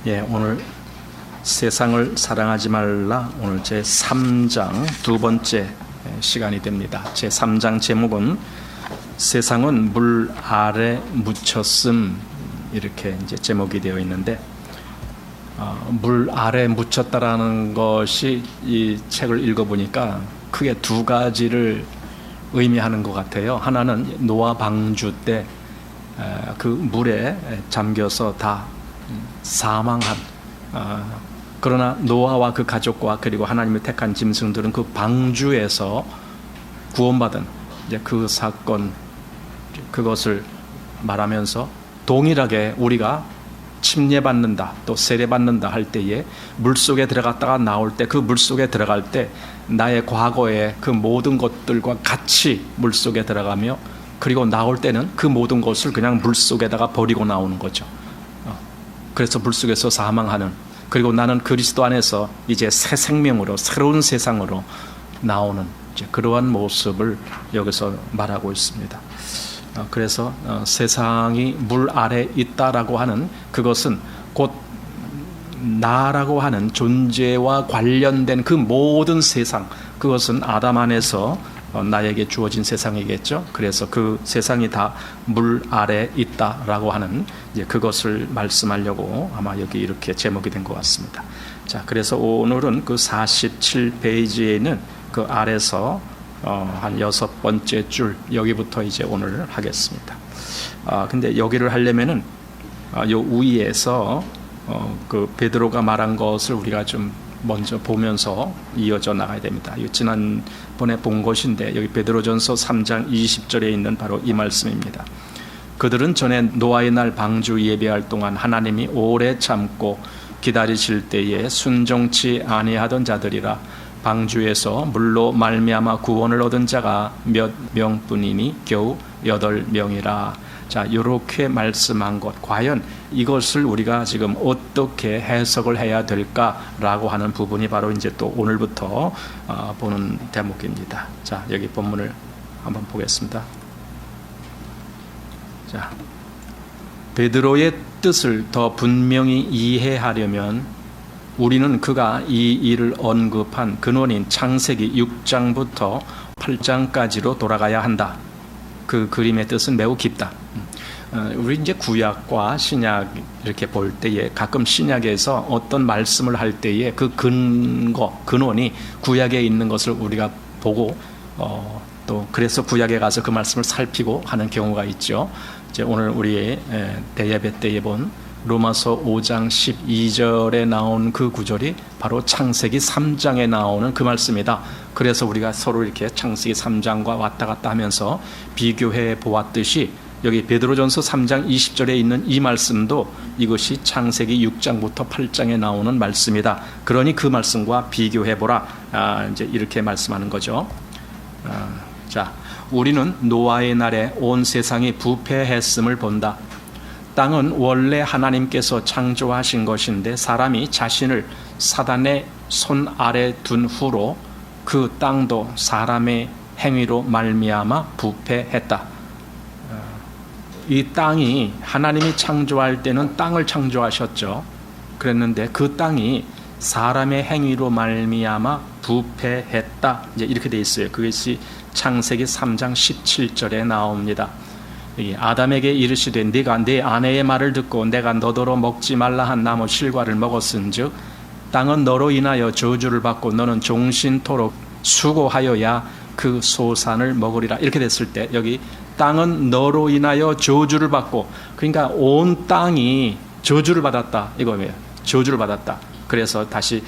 예, 오늘 세상을 사랑하지 말라, 오늘 제 3장 두 번째 시간이 됩니다. 제 3장 제목은 세상은 물 아래 묻혔음, 이렇게 이제 제목이 되어 있는데, 물 아래 묻혔다라는 것이 이 책을 읽어보니까 크게 두 가지를 의미하는 것 같아요. 하나는 노아 방주 때 그 물에 잠겨서 다 사망한, 그러나 노아와 그 가족과 그리고 하나님의 택한 짐승들은 그 방주에서 구원받은 이제 그 사건, 그것을 말하면서 동일하게 우리가 침례받는다 또 세례받는다 할 때에 물속에 들어갔다가 나올 때, 그 물속에 들어갈 때 나의 과거의 그 모든 것들과 같이 물속에 들어가며, 그리고 나올 때는 그 모든 것을 그냥 물속에다가 버리고 나오는 거죠. 그래서 물속에서 사망하는, 그리고 나는 그리스도 안에서 이제 새 생명으로 새로운 세상으로 나오는 이제 그러한 모습을 여기서 말하고 있습니다. 그래서 세상이 물 아래 있다라고 하는 그것은 곧 나라고 하는 존재와 관련된 그 모든 세상, 그것은 아담 안에서 나에게 주어진 세상이겠죠. 그래서 그 세상이 다 물 아래 있다라고 하는 이제 그것을 말씀하려고 아마 여기 이렇게 제목이 된 것 같습니다. 자, 그래서 오늘은 그 47페이지에 있는 그 아래서 한 6번째 줄, 여기부터 이제 오늘 하겠습니다. 근데 여기를 하려면은 요 위에서 그 베드로가 말한 것을 우리가 좀 먼저 보면서 이어져 나가야 됩니다. 이 지난번에 본 것인데, 여기 베드로전서 3장 20절에 있는 바로 이 말씀입니다. 그들은 전에 노아의 날 방주 예배할 동안 하나님이 오래 참고 기다리실 때에 순종치 아니하던 자들이라. 방주에서 물로 말미암아 구원을 얻은 자가 몇 명뿐이니 겨우 8명이라. 자, 이렇게 말씀한 것, 과연 이것을 우리가 지금 어떻게 해석을 해야 될까라고 하는 부분이 바로 이제 또 오늘부터 보는 대목입니다. 자, 여기 본문을 한번 보겠습니다. 자, 베드로의 뜻을 더 분명히 이해하려면 우리는 그가 이 일을 언급한 근원인 창세기 6장부터 8장까지로 돌아가야 한다. 그 그림의 뜻은 매우 깊다. 우리 이제 구약과 신약 이렇게 볼 때에 가끔 신약에서 어떤 말씀을 할 때에 그 근원이 구약에 있는 것을 우리가 보고 또 그래서 구약에 가서 그 말씀을 살피고 하는 경우가 있죠. 이제 오늘 우리 대예배 때에 본 로마서 5장 12절에 나온 그 구절이 바로 창세기 3장에 나오는 그 말씀이다. 그래서 우리가 서로 이렇게 창세기 3장과 왔다 갔다 하면서 비교해 보았듯이, 여기 베드로전서 3장 20절에 있는 이 말씀도 이것이 창세기 6장부터 8장에 나오는 말씀이다. 그러니 그 말씀과 비교해 보라. 이제 이렇게 말씀하는 거죠. 자, 우리는 노아의 날에 온 세상이 부패했음을 본다. 땅은 원래 하나님께서 창조하신 것인데 사람이 자신을 사단의 손 아래 둔 후로 그 땅도 사람의 행위로 말미암아 부패했다. 이 땅이 하나님이 창조할 때는 땅을 창조하셨죠. 그랬는데 그 땅이 사람의 행위로 말미암아 부패했다. 이제 이렇게 돼 있어요. 그것이 창세기 3장 17절에 나옵니다. 아담에게 이르시되 네가 네 아내의 말을 듣고 내가 너더러 먹지 말라 한 나무 실과를 먹었은즉 땅은 너로 인하여 저주를 받고 너는 종신토록 수고하여야 그 소산을 먹으리라. 이렇게 됐을 때 여기 땅은 너로 인하여 저주를 받고, 그러니까 온 땅이 저주를 받았다 이거예요. 저주를 받았다. 그래서 다시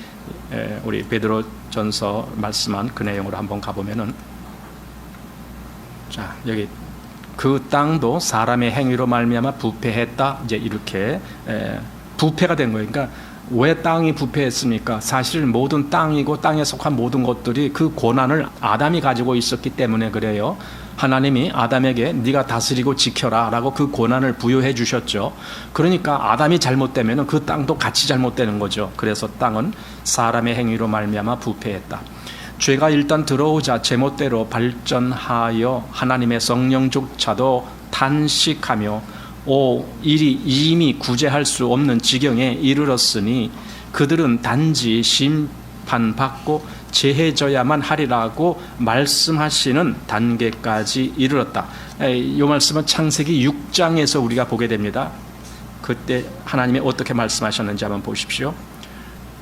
우리 베드로전서 말씀한 그 내용으로 한번 가보면은, 자, 여기 그 땅도 사람의 행위로 말미암아 부패했다. 이제 이렇게 부패가 된 거예요. 그러니까 왜 땅이 부패했습니까? 사실 모든 땅이고 땅에 속한 모든 것들이 그 권한을 아담이 가지고 있었기 때문에 그래요. 하나님이 아담에게 네가 다스리고 지켜라 라고 그 권한을 부여해 주셨죠. 그러니까 아담이 잘못되면 그 땅도 같이 잘못되는 거죠. 그래서 땅은 사람의 행위로 말미암아 부패했다. 죄가 일단 들어오자 제멋대로 발전하여 하나님의 성령조차도 탄식하며 일이 이미 구제할 수 없는 지경에 이르렀으니 그들은 단지 심판받고 제해져야만 하리라고 말씀하시는 단계까지 이르렀다. 이 말씀은 창세기 6장에서 우리가 보게 됩니다. 그때 하나님이 어떻게 말씀하셨는지 한번 보십시오.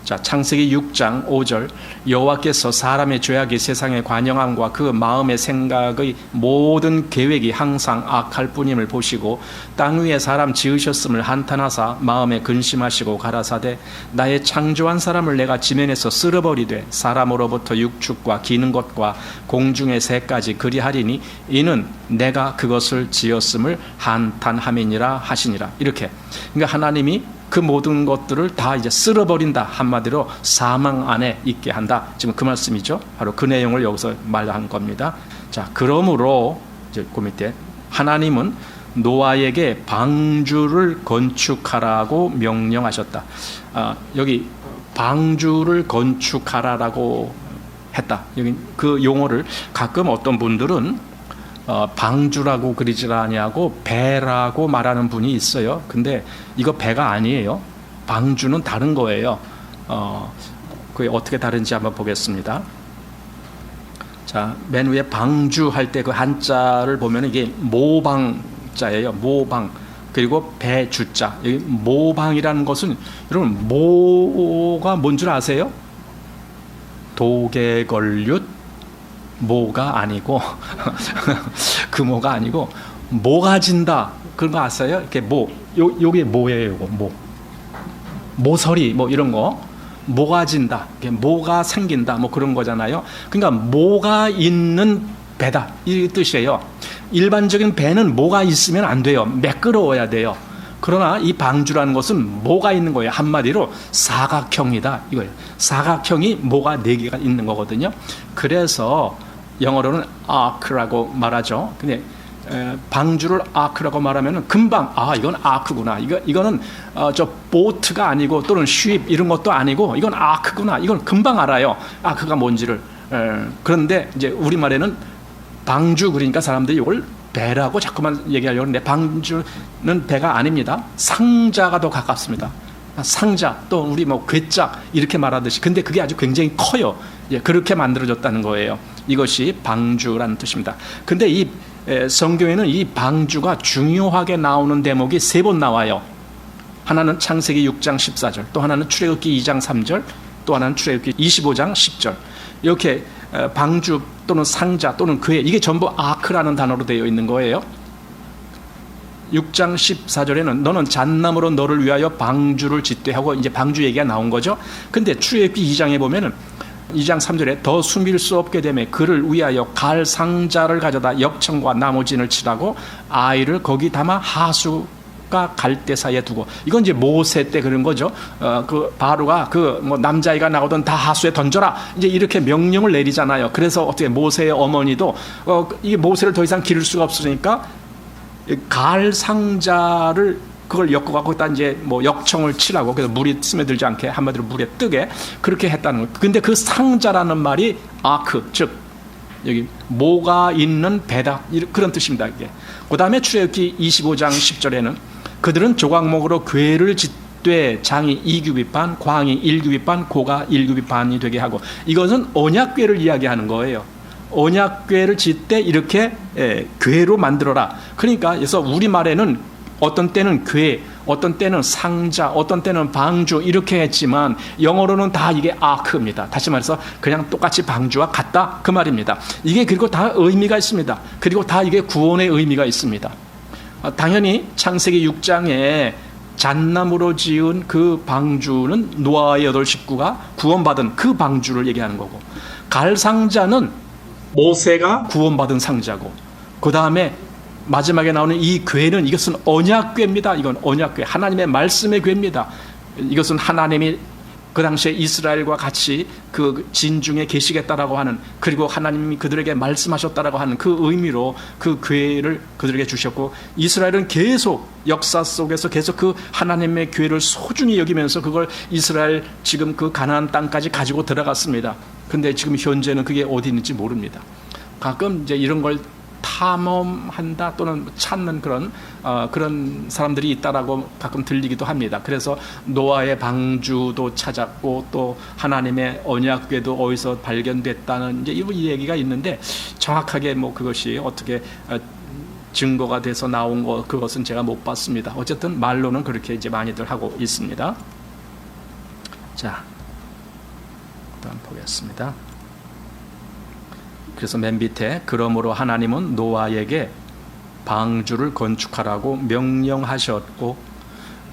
자, 창세기 6장 5절 여호와께서 사람의 죄악이 세상에 관영함과 그 마음의 생각의 모든 계획이 항상 악할 뿐임을 보시고 땅 위에 사람 지으셨음을 한탄하사 마음에 근심하시고 가라사대 나의 창조한 사람을 내가 지면에서 쓸어버리되 사람으로부터 육축과 기는 것과 공중의 새까지 그리하리니 이는 내가 그것을 지었음을 한탄함이니라 하시니라. 이렇게 그러니까 하나님이 그 모든 것들을 다 이제 쓸어버린다. 한마디로 사망 안에 있게 한다. 지금 그 말씀이죠. 바로 그 내용을 여기서 말한 겁니다. 자, 그러므로 이제 그 밑에 하나님은 노아에게 방주를 건축하라고 명령하셨다. 여기 방주를 건축하라라고 했다. 여기 그 용어를 가끔 어떤 분들은 방주라고 그리지 아니하고 배라고 말하는 분이 있어요. 근데 이거 배가 아니에요. 방주는 다른 거예요. 그게 어떻게 다른지 한번 보겠습니다. 자, 맨 위에 방주 할 때 그 한자를 보면 이게 모방자예요. 모방. 그리고 배주자. 여기 모방이라는 것은 여러분 모가 뭔 줄 아세요? 도개걸윷 모가 아니고 금오가 아니고 모가진다 그런 거 아세요? 이렇게 요게 뭐예요? 요거 모서리 이런 거 모가진다, 모가 생긴다 그런 거잖아요. 그러니까 모가 있는 배다 이 뜻이에요. 일반적인 배는 모가 있으면 안 돼요. 매끄러워야 돼요. 그러나 이 방주라는 것은 모가 있는 거예요. 한마디로 사각형이다 이거예요. 사각형이 모가 4개가 있는 거거든요. 그래서 영어로는 아크라고 말하죠. 근데 방주를 아크라고 말하면 금방 이건 아크구나. 이거는 저 보트가 아니고 또는 쉽 이런 것도 아니고 이건 아크구나. 이건 금방 알아요. 아크가 뭔지를. 그런데 이제 우리말에는 방주 그러니까 사람들이 이걸 배라고 자꾸만 얘기하려고 하는데 방주는 배가 아닙니다. 상자가 더 가깝습니다. 상자 또 우리 괴짝 이렇게 말하듯이 근데 그게 아주 굉장히 커요. 그렇게 만들어졌다는 거예요. 이것이 방주라는 뜻입니다. 근데 이 성경에는 이 방주가 중요하게 나오는 대목이 3번 나와요. 하나는 창세기 6장 14절, 또 하나는 출애굽기 2장 3절, 또 하나는 출애굽기 25장 10절. 이렇게 방주 또는 상자 또는 궤 이게 전부 아크라는 단어로 되어 있는 거예요. 6장 14절에는 너는 잣나무로 너를 위하여 방주를 짓되 하고 이제 방주 얘기가 나온 거죠. 근데 출애굽기 2장에 보면은 2장 3절에 더 숨길 수 없게 되매 그를 위하여 갈 상자를 가져다 역청과 나무진을 치라고 아이를 거기 담아 하수가 갈대 사이에 두고 이건 이제 모세 때 그런 거죠. 그 바로가 남자아이가 나오던 다 하수에 던져라 이제 이렇게 명령을 내리잖아요. 그래서 어떻게 모세의 어머니도 이 모세를 더 이상 기를 수가 없으니까 갈 상자를 그걸 엮어갖고 거기다 이제 역청을 치라고 그래서 물이 스며들지 않게 한마디로 물에 뜨게 그렇게 했다는 거예요. 근데 그 상자라는 말이 아크 즉 여기 모가 있는 배다 그런 뜻입니다. 이게 그 다음에 출애굽기 25장 10절에는 그들은 조각목으로 궤를 짓되 장이 2규빗 반 광이 1규빗 반 고가 1규빗 반이 되게 하고 이것은 언약궤를 이야기하는 거예요. 언약궤를 짓되 이렇게 궤로 만들어라. 그러니까 그래서 우리말에는 어떤 때는 궤, 어떤 때는 상자, 어떤 때는 방주 이렇게 했지만 영어로는 다 이게 아크입니다. 다시 말해서 그냥 똑같이 방주와 같다 그 말입니다. 이게 그리고 다 의미가 있습니다. 그리고 다 이게 구원의 의미가 있습니다. 당연히 창세기 6장에 잣나무로 지은 그 방주는 노아의 8 식구가 구원받은 그 방주를 얘기하는 거고 갈 상자는 모세가 구원받은 상자고 그 다음에 마지막에 나오는 이 궤는 이것은 언약궤입니다. 이건 언약궤, 하나님의 말씀의 궤입니다. 이것은 하나님이 그 당시에 이스라엘과 같이 그 진중에 계시겠다라고 하는 그리고 하나님이 그들에게 말씀하셨다라고 하는 그 의미로 그 궤를 그들에게 주셨고 이스라엘은 계속 역사 속에서 계속 그 하나님의 궤를 소중히 여기면서 그걸 이스라엘 지금 그 가나안 땅까지 가지고 들어갔습니다. 근데 지금 현재는 그게 어디 있는지 모릅니다. 가끔 이제 이런 걸 탐험한다 또는 찾는 그런 사람들이 있다라고 가끔 들리기도 합니다. 그래서 노아의 방주도 찾았고 또 하나님의 언약궤도 어디서 발견됐다는 이제 이 얘기가 있는데 정확하게 뭐 그것이 어떻게 증거가 돼서 나온 그것은 제가 못 봤습니다. 어쨌든 말로는 그렇게 이제 많이들 하고 있습니다. 자, 다음 보겠습니다. 그래서 맨 밑에 그러므로 하나님은 노아에게 방주를 건축하라고 명령하셨고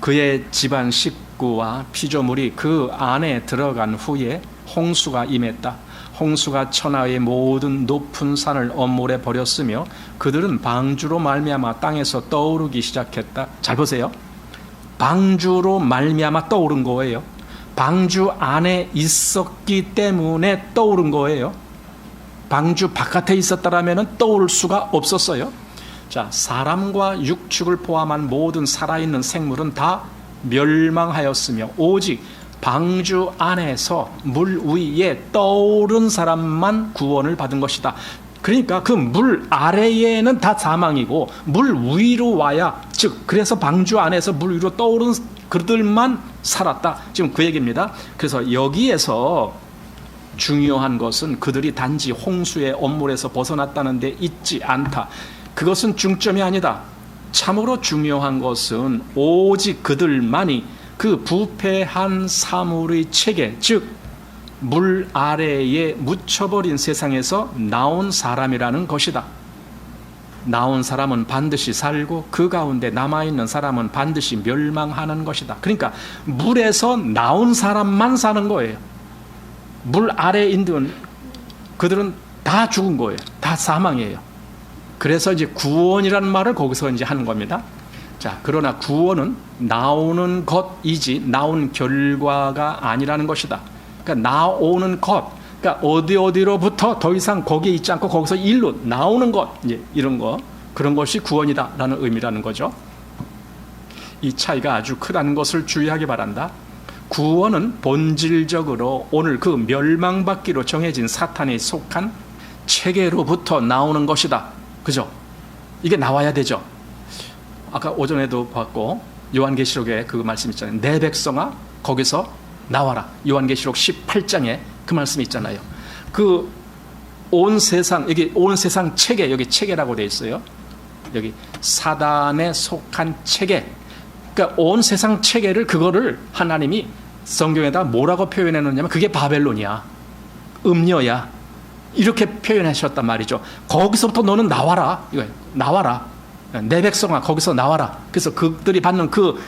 그의 집안 식구와 피조물이 그 안에 들어간 후에 홍수가 임했다. 홍수가 천하의 모든 높은 산을 엄물에 버렸으며 그들은 방주로 말미암아 땅에서 떠오르기 시작했다. 잘 보세요. 방주로 말미암아 떠오른 거예요. 방주 안에 있었기 때문에 떠오른 거예요. 방주 바깥에 있었다라면 떠오를 수가 없었어요. 자, 사람과 육축을 포함한 모든 살아있는 생물은 다 멸망하였으며 오직 방주 안에서 물 위에 떠오른 사람만 구원을 받은 것이다. 그러니까 그 물 아래에는 다 사망이고 물 위로 와야, 즉 그래서 방주 안에서 물 위로 떠오른 그들만 살았다. 지금 그 얘기입니다. 그래서 여기에서 중요한 것은 그들이 단지 홍수의 엄물에서 벗어났다는 데 있지 않다. 그것은 중점이 아니다. 참으로 중요한 것은 오직 그들만이 그 부패한 사물의 체계, 즉 물 아래에 묻혀버린 세상에서 나온 사람이라는 것이다. 나온 사람은 반드시 살고 그 가운데 남아있는 사람은 반드시 멸망하는 것이다. 그러니까 물에서 나온 사람만 사는 거예요. 물 아래에 있는 그들은 다 죽은 거예요. 다 사망이에요. 그래서 이제 구원이라는 말을 거기서 이제 하는 겁니다. 자, 그러나 구원은 나오는 것이지 나온 결과가 아니라는 것이다. 그러니까 나오는 것, 그러니까 어디로부터 더 이상 거기에 있지 않고 거기서 일로 나오는 것, 이제 이런 거, 그런 것이 구원이다라는 의미라는 거죠. 이 차이가 아주 크다는 것을 주의하기 바란다. 구원은 본질적으로 오늘 그 멸망받기로 정해진 사탄에 속한 체계로부터 나오는 것이다. 그죠? 이게 나와야 되죠. 아까 오전에도 봤고 요한계시록에 그 말씀 있잖아요. 내 백성아 거기서 나와라. 요한계시록 18장에 그 말씀이 있잖아요. 그 온 세상, 여기 온 세상 체계, 여기 체계라고 되어 있어요. 여기 사단에 속한 체계. 그러니까 온 세상 체계를, 그거를 하나님이 성경에다 뭐라고 표현했느냐면 그게 바벨론이야. 음녀야. 이렇게 표현하셨단 말이죠. 거기서부터 너는 나와라. 이거 나와라. 내 백성아 거기서 나와라. 그래서 그들이 받는 그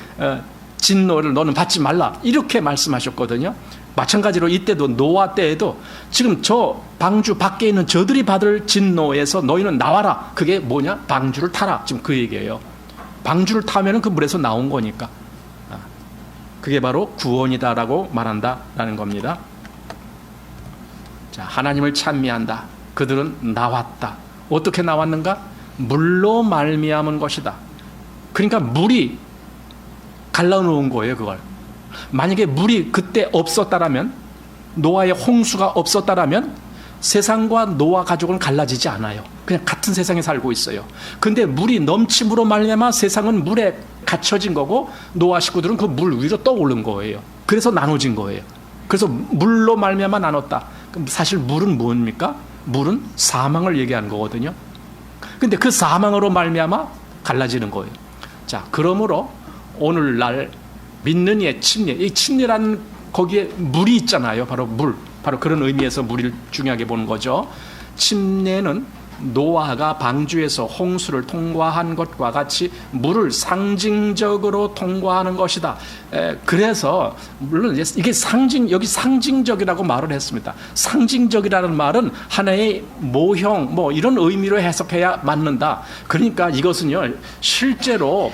진노를 너는 받지 말라. 이렇게 말씀하셨거든요. 마찬가지로 이때도 노아 때에도 지금 저 방주 밖에 있는 저들이 받을 진노에서 너희는 나와라. 그게 뭐냐? 방주를 타라. 지금 그 얘기예요. 방주를 타면은 그 물에서 나온 거니까. 그게 바로 구원이다라고 말한다라는 겁니다. 자, 하나님을 찬미한다. 그들은 나왔다. 어떻게 나왔는가? 물로 말미암은 것이다. 그러니까 물이 갈라놓은 거예요, 그걸. 만약에 물이 그때 없었다라면, 노아의 홍수가 없었다라면 세상과 노아 가족은 갈라지지 않아요. 그냥 같은 세상에 살고 있어요. 근데 물이 넘침으로 말미암아 세상은 물에 갇혀진 거고 노아 식구들은 그 물 위로 떠오른 거예요. 그래서 나눠진 거예요. 그래서 물로 말미암아 나눴다. 그럼 사실 물은 뭡니까? 물은 사망을 얘기하는 거거든요. 근데 그 사망으로 말미암아 갈라지는 거예요. 자, 그러므로 오늘날 믿는 이의 침례, 이 침례라는 거기에 물이 있잖아요. 바로 물, 바로 그런 의미에서 물을 중요하게 보는 거죠. 침례는 노아가 방주에서 홍수를 통과한 것과 같이 물을 상징적으로 통과하는 것이다. 그래서 물론 이게 여기 상징적이라고 말을 했습니다. 상징적이라는 말은 하나의 모형 뭐 이런 의미로 해석해야 맞는다. 그러니까 이것은요 실제로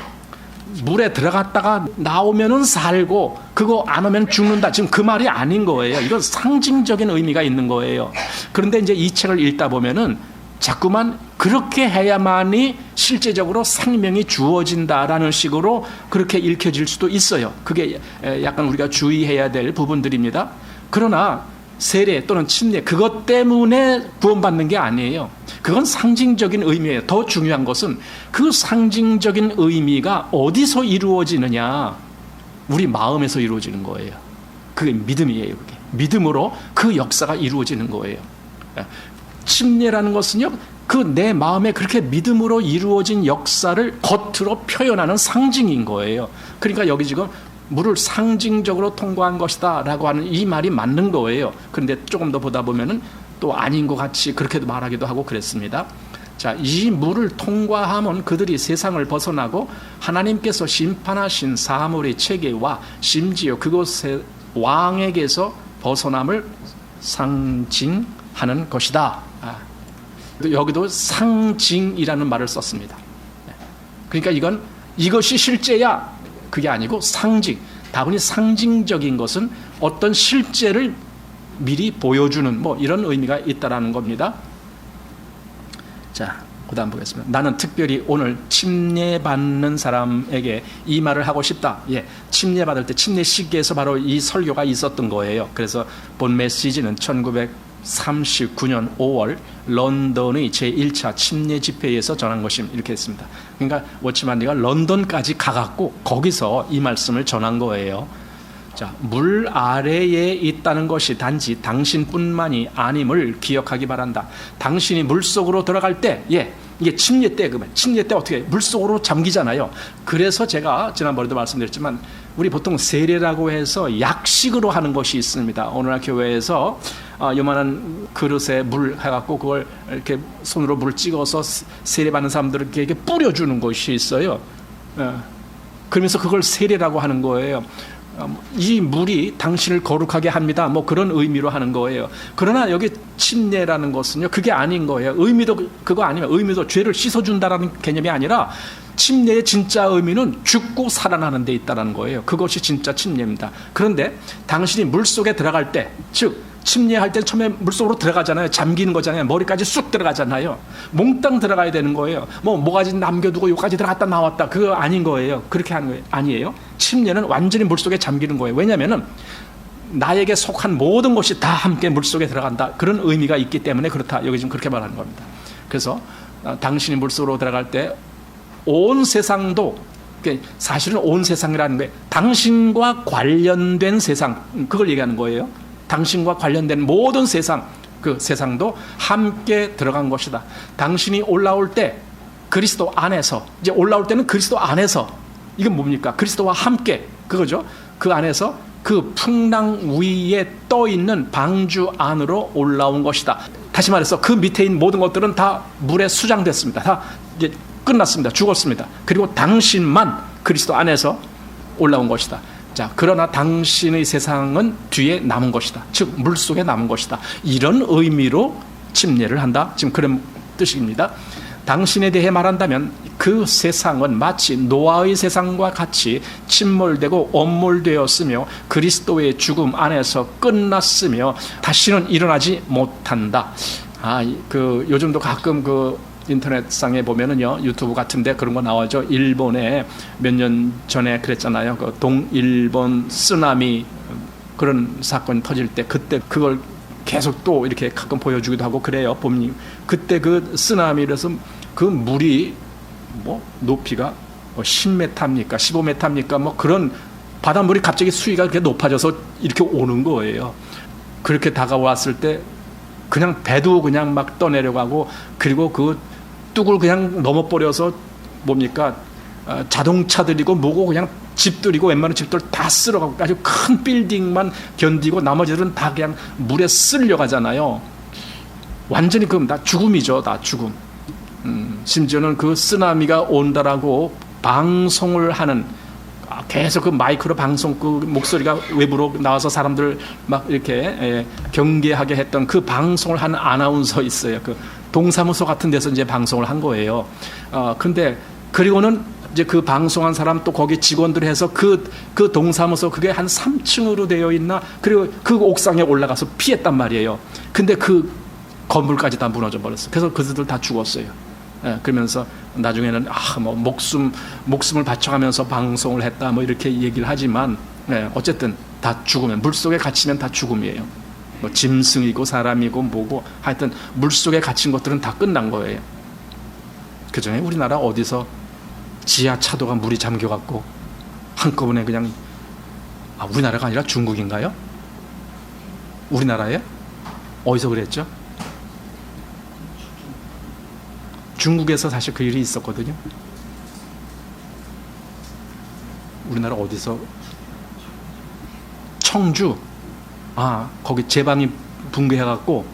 물에 들어갔다가 나오면은 살고 그거 안 오면 죽는다. 지금 그 말이 아닌 거예요. 이건 상징적인 의미가 있는 거예요. 그런데 이제 이 책을 읽다 보면은 자꾸만 그렇게 해야만이 실제적으로 생명이 주어진다라는 식으로 그렇게 읽혀질 수도 있어요. 그게 약간 우리가 주의해야 될 부분들입니다. 그러나 세례 또는 침례 그것 때문에 구원받는 게 아니에요. 그건 상징적인 의미예요. 더 중요한 것은 그 상징적인 의미가 어디서 이루어지느냐? 우리 마음에서 이루어지는 거예요. 그게 믿음이에요. 그게. 믿음으로 그 역사가 이루어지는 거예요. 침례라는 것은요, 그 내 마음에 그렇게 믿음으로 이루어진 역사를 겉으로 표현하는 상징인 거예요. 그러니까 여기 지금 물을 상징적으로 통과한 것이다 라고 하는 이 말이 맞는 거예요. 그런데 조금 더 보다 보면은 또 아닌 것 같이 그렇게도 말하기도 하고 그랬습니다. 자, 이 물을 통과하면 그들이 세상을 벗어나고 하나님께서 심판하신 사물의 체계와 심지어 그곳의 왕에게서 벗어남을 상징하는 것이다. 여기도 상징이라는 말을 썼습니다. 그러니까 이것이 실제야 그게 아니고 상징. 다분히 상징적인 것은 어떤 실제를 미리 보여주는 이런 의미가 있다라는 겁니다. 자, 그다음 보겠습니다. 나는 특별히 오늘 침례받는 사람에게 이 말을 하고 싶다. 침례받을 때 침례 시기에서 바로 이 설교가 있었던 거예요. 그래서 본 메시지는 1939년 5월 런던의 제1차 침례 집회에서 전한 것임 이렇게 했습니다. 그러니까 워치만리가 런던까지 가갖고 거기서 이 말씀을 전한 거예요. 자, 물 아래에 있다는 것이 단지 당신뿐만이 아님을 기억하기 바란다. 당신이 물속으로 들어갈 때, 이게 침례 때, 그러면 침례 때 어떻게 물속으로 잠기잖아요. 그래서 제가 지난번에도 말씀드렸지만 우리 보통 세례라고 해서 약식으로 하는 것이 있습니다. 오늘날 교회에서 요만한 그릇에 물 해갖고 그걸 이렇게 손으로 물 찍어서 세례받는 사람들에게 뿌려주는 것이 있어요. 그러면서 그걸 세례라고 하는 거예요. 이 물이 당신을 거룩하게 합니다. 그런 의미로 하는 거예요. 그러나 여기 침례라는 것은요, 그게 아닌 거예요. 의미도 그거 아니면 의미도 죄를 씻어준다라는 개념이 아니라 침례의 진짜 의미는 죽고 살아나는 데 있다는 거예요. 그것이 진짜 침례입니다. 그런데 당신이 물속에 들어갈 때, 즉 침례할 때 처음에 물속으로 들어가잖아요. 잠기는 거잖아요. 머리까지 쑥 들어가잖아요. 몽땅 들어가야 되는 거예요. 뭐가지 남겨두고 여기까지 들어갔다 나왔다. 그거 아닌 거예요. 그렇게 하는 거예요. 아니에요. 침례는 완전히 물속에 잠기는 거예요. 왜냐하면 나에게 속한 모든 것이 다 함께 물속에 들어간다. 그런 의미가 있기 때문에 그렇다. 여기 지금 그렇게 말하는 겁니다. 그래서 당신이 물속으로 들어갈 때 온 세상도, 사실은 온 세상이라는 게 당신과 관련된 세상, 그걸 얘기하는 거예요. 당신과 관련된 모든 세상, 그 세상도 함께 들어간 것이다. 당신이 올라올 때 그리스도 안에서, 이제 올라올 때는 그리스도 안에서, 이건 뭡니까? 그리스도와 함께, 그거죠. 그 안에서 그 풍랑 위에 떠 있는 방주 안으로 올라온 것이다. 다시 말해서 그 밑에 있는 모든 것들은 다 물에 수장됐습니다. 다 이제 끝났습니다. 죽었습니다. 그리고 당신만 그리스도 안에서 올라온 것이다. 자, 그러나 당신의 세상은 뒤에 남은 것이다. 즉 물속에 남은 것이다. 이런 의미로 침례를 한다. 지금 그런 뜻입니다. 당신에 대해 말한다면 그 세상은 마치 노아의 세상과 같이 침몰되고 엄몰되었으며 그리스도의 죽음 안에서 끝났으며 다시는 일어나지 못한다. 요즘도 가끔 인터넷상에 보면은요, 유튜브 같은데 그런 거 나와죠. 일본에 몇 년 전에 그랬잖아요. 그 동일본 쓰나미 그런 사건 터질 때 그때 그걸 계속 또 이렇게 가끔 보여주기도 하고 그래요. 봄님. 그때 그 쓰나미라서 그 물이 높이가 10m입니까? 15m입니까? 그런 바닷물이 갑자기 수위가 그렇게 높아져서 이렇게 오는 거예요. 그렇게 다가왔을 때 그냥 배도 그냥 막 떠내려가고 그리고 그 뚝을 그냥 넘어버려서 자동차들이고 뭐고 그냥 집들이고 웬만한 집들 다 쓸어가고 아주 큰 빌딩만 견디고 나머지들은 다 그냥 물에 쓸려가잖아요. 완전히 그럼 다 죽음이죠. 다 죽음. 심지어는 그 쓰나미가 온다라고 방송을 하는, 계속 그 마이크로 방송, 그 목소리가 외부로 나와서 사람들 막 이렇게 경계하게 했던 그 방송을 하는 아나운서 있어요. 그 동사무소 같은 데서 이제 방송을 한 거예요. 근데 그리고는 이제 그 방송한 사람 또 거기 직원들 해서 그 동사무소 그게 한 3층으로 되어 있나, 그리고 그 옥상에 올라가서 피했단 말이에요. 근데 그 건물까지 다 무너져 버렸어요. 그래서 그들도 다 죽었어요. 그러면서 나중에는 목숨을 바쳐가면서 방송을 했다 이렇게 얘기를 하지만 어쨌든 다 죽으면, 물속에 갇히면 다 죽음이에요. 뭐 짐승이고 사람이고 뭐고 하여튼 물속에 갇힌 것들은 다 끝난 거예요. 그전에 우리나라 어디서 지하 차도가 물이 잠겨갖고 한꺼번에 그냥 우리나라가 아니라 중국인가요? 우리나라에? 어디서 그랬죠? 중국에서 사실 그 일이 있었거든요. 우리나라 어디서? 청주. 거기 제방이 붕괴해갖고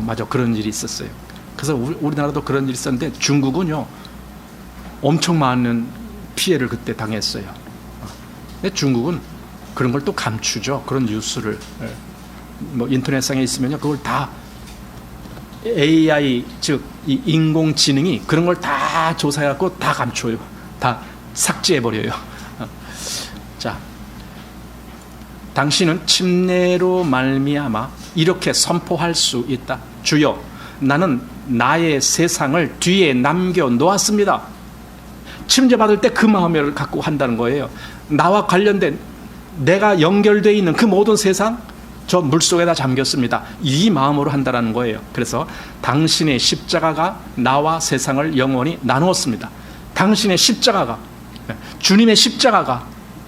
맞아, 그런 일이 있었어요. 그래서 우리나라도 그런 일이 있었는데 중국은요 엄청 많은 피해를 그때 당했어요. 근데 중국은 그런 걸 또 감추죠. 그런 뉴스를 뭐 인터넷상에 있으면요 그걸 다 AI 즉 이 인공지능이 그런 걸 다 조사해갖고 다 감춰요. 다 삭제해버려요. 자, 당신은 침례로 말미암아 이렇게 선포할 수 있다. 주여, 나는 나의 세상을 뒤에 남겨 놓았습니다. 침례 받을 때 그 마음을 갖고 한다는 거예요. 나와 관련된 내가 연결되어 있는 그 모든 세상 저 물속에다 잠겼습니다. 이 마음으로 한다는 거예요. 그래서 당신의 십자가가 나와 세상을 영원히 나누었습니다. 당신의 십자가가, 주님의 십자가가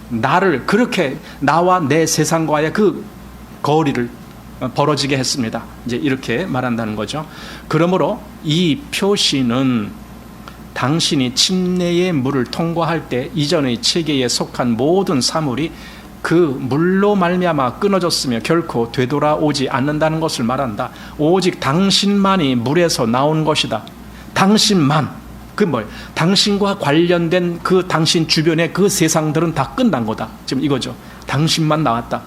나를 그렇게 나와 내 세상과의 그 거리를 벌어지게 했습니다. 이제 이렇게 말한다는 거죠. 그러므로 이 표시는 당신이 침례의 물을 통과할 때 이전의 체계에 속한 모든 사물이 그 물로 말미암아 끊어졌으며 결코 되돌아오지 않는다는 것을 말한다. 오직 당신만이 물에서 나온 것이다. 당신만. 당신과 관련된 그 당신 주변의 그 세상들은 다 끝난 거다. 지금 이거죠. 당신만 나왔다.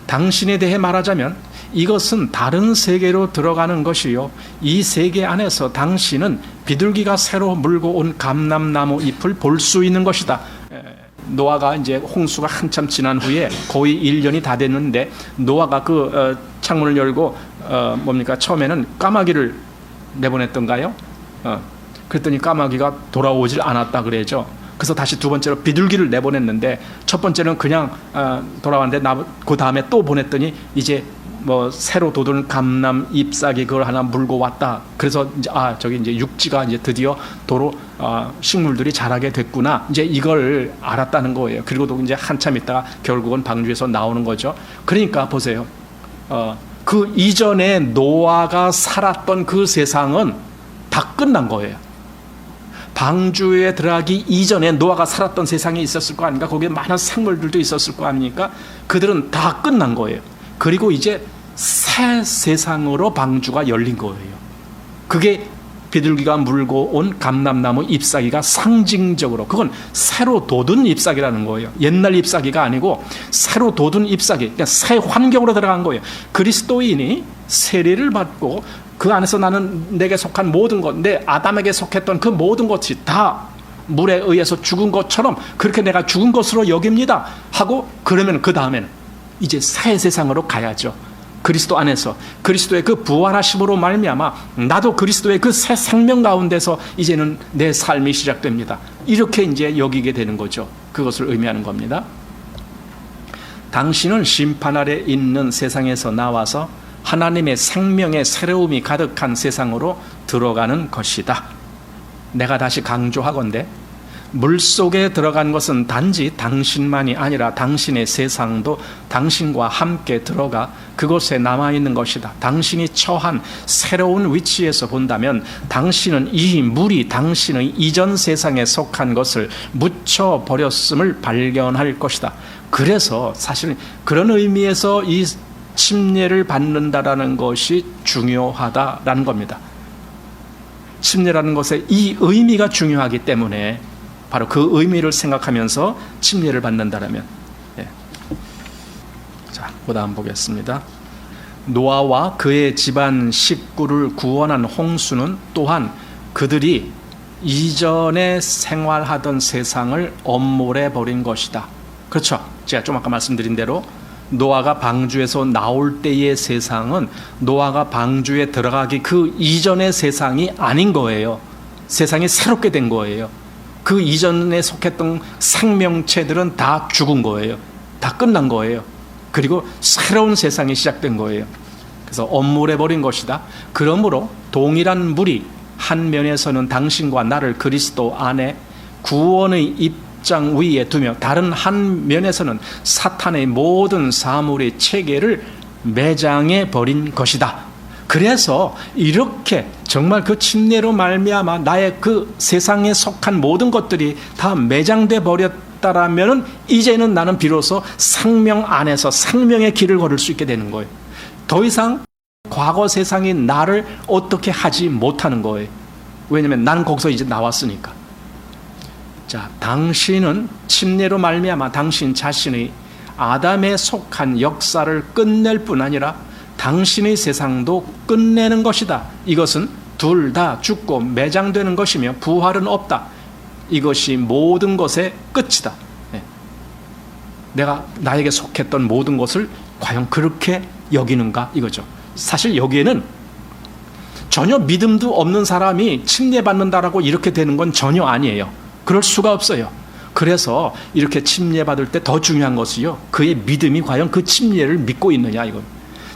당신에 대해 말하자면 이것은 다른 세계로 들어가는 것이요. 이 세계 안에서 당신은 비둘기가 새로 물고 온 감람나무 잎을 볼 수 있는 것이다. 노아가 이제 홍수가 한참 지난 후에 거의 1년이 다 됐는데 노아가 그 창문을 열고 처음에는 까마귀를 내보냈던가요? 그랬더니 까마귀가 돌아오질 않았다 그래죠. 그래서 다시 두 번째로 비둘기를 내보냈는데 첫 번째는 그냥 돌아왔는데 그 다음에 또 보냈더니 이제 새로 돋은 감람 잎사귀 그걸 하나 물고 왔다. 그래서 이제 저기 이제 육지가 이제 드디어 도로 식물들이 자라게 됐구나. 이제 이걸 알았다는 거예요. 그리고도 이제 한참 있다가 결국은 방주에서 나오는 거죠. 그러니까 보세요. 그 이전에 노아가 살았던 그 세상은 다 끝난 거예요. 방주에 들어가기 이전에 노아가 살았던 세상이 있었을 거 아닙니까? 거기에 많은 생물들도 있었을 거 아닙니까? 그들은 다 끝난 거예요. 그리고 이제 새 세상으로 방주가 열린 거예요. 그게 비둘기가 물고 온 감람나무 잎사귀가 상징적으로, 그건 새로 돋은 잎사귀라는 거예요. 옛날 잎사귀가 아니고 새로 돋은 잎사귀, 그러니까 새 환경으로 들어간 거예요. 그리스도인이 세례를 받고 그 안에서 나는 내게 속한 모든 것, 내 아담에게 속했던 그 모든 것이 다 물에 의해서 죽은 것처럼 그렇게 내가 죽은 것으로 여깁니다 하고, 그러면 그 다음에는 이제 새 세상으로 가야죠. 그리스도 안에서 그리스도의 그 부활하심으로 말미암아 나도 그리스도의 그 새 생명 가운데서 이제는 내 삶이 시작됩니다. 이렇게 이제 여기게 되는 거죠. 그것을 의미하는 겁니다. 당신은 심판 아래 있는 세상에서 나와서 하나님의 생명의 새로움이 가득한 세상으로 들어가는 것이다. 내가 다시 강조하건대 물속에 들어간 것은 단지 당신만이 아니라 당신의 세상도 당신과 함께 들어가 그곳에 남아있는 것이다. 당신이 처한 새로운 위치에서 본다면 당신은 이 물이 당신의 이전 세상에 속한 것을 묻혀버렸음을 발견할 것이다. 그래서 사실 그런 의미에서 이 침례를 받는다라는 것이 중요하다라는 겁니다. 침례라는 것의 이 의미가 중요하기 때문에 바로 그 의미를 생각하면서 침례를 받는다라면, 자, 그 다음 보겠습니다. 노아와 그의 집안 식구를 구원한 홍수는 또한 그들이 이전에 생활하던 세상을 엄몰해 버린 것이다. 그렇죠. 제가 좀 아까 말씀드린 대로 노아가 방주에서 나올 때의 세상은 노아가 방주에 들어가기 그 이전의 세상이 아닌 거예요. 세상이 새롭게 된 거예요. 그 이전에 속했던 생명체들은 다 죽은 거예요. 다 끝난 거예요. 그리고 새로운 세상이 시작된 거예요. 그래서 엄물해 버린 것이다. 그러므로 동일한 물이 한 면에서는 당신과 나를 그리스도 안에 구원의 입장 위에 두며 다른 한 면에서는 사탄의 모든 사물의 체계를 매장해 버린 것이다. 그래서 이렇게 정말 그 침례로 말미암아 나의 그 세상에 속한 모든 것들이 다 매장돼 버렸다라면은 이제는 나는 비로소 생명 안에서 생명의 길을 걸을 수 있게 되는 거예요. 더 이상 과거 세상이 나를 어떻게 하지 못하는 거예요. 왜냐하면 나는 거기서 이제 나왔으니까. 자, 당신은 침례로 말미암아 당신 자신의 아담에 속한 역사를 끝낼 뿐 아니라 당신의 세상도 끝내는 것이다. 이것은 둘 다 죽고 매장되는 것이며 부활은 없다. 이것이 모든 것의 끝이다. 내가 나에게 속했던 모든 것을 과연 그렇게 여기는가 이거죠. 사실 여기에는 전혀 믿음도 없는 사람이 침례받는다라고 이렇게 되는 건 전혀 아니에요. 그럴 수가 없어요. 그래서 이렇게 침례받을 때 더 중요한 것이요, 그의 믿음이 과연 그 침례를 믿고 있느냐 이거.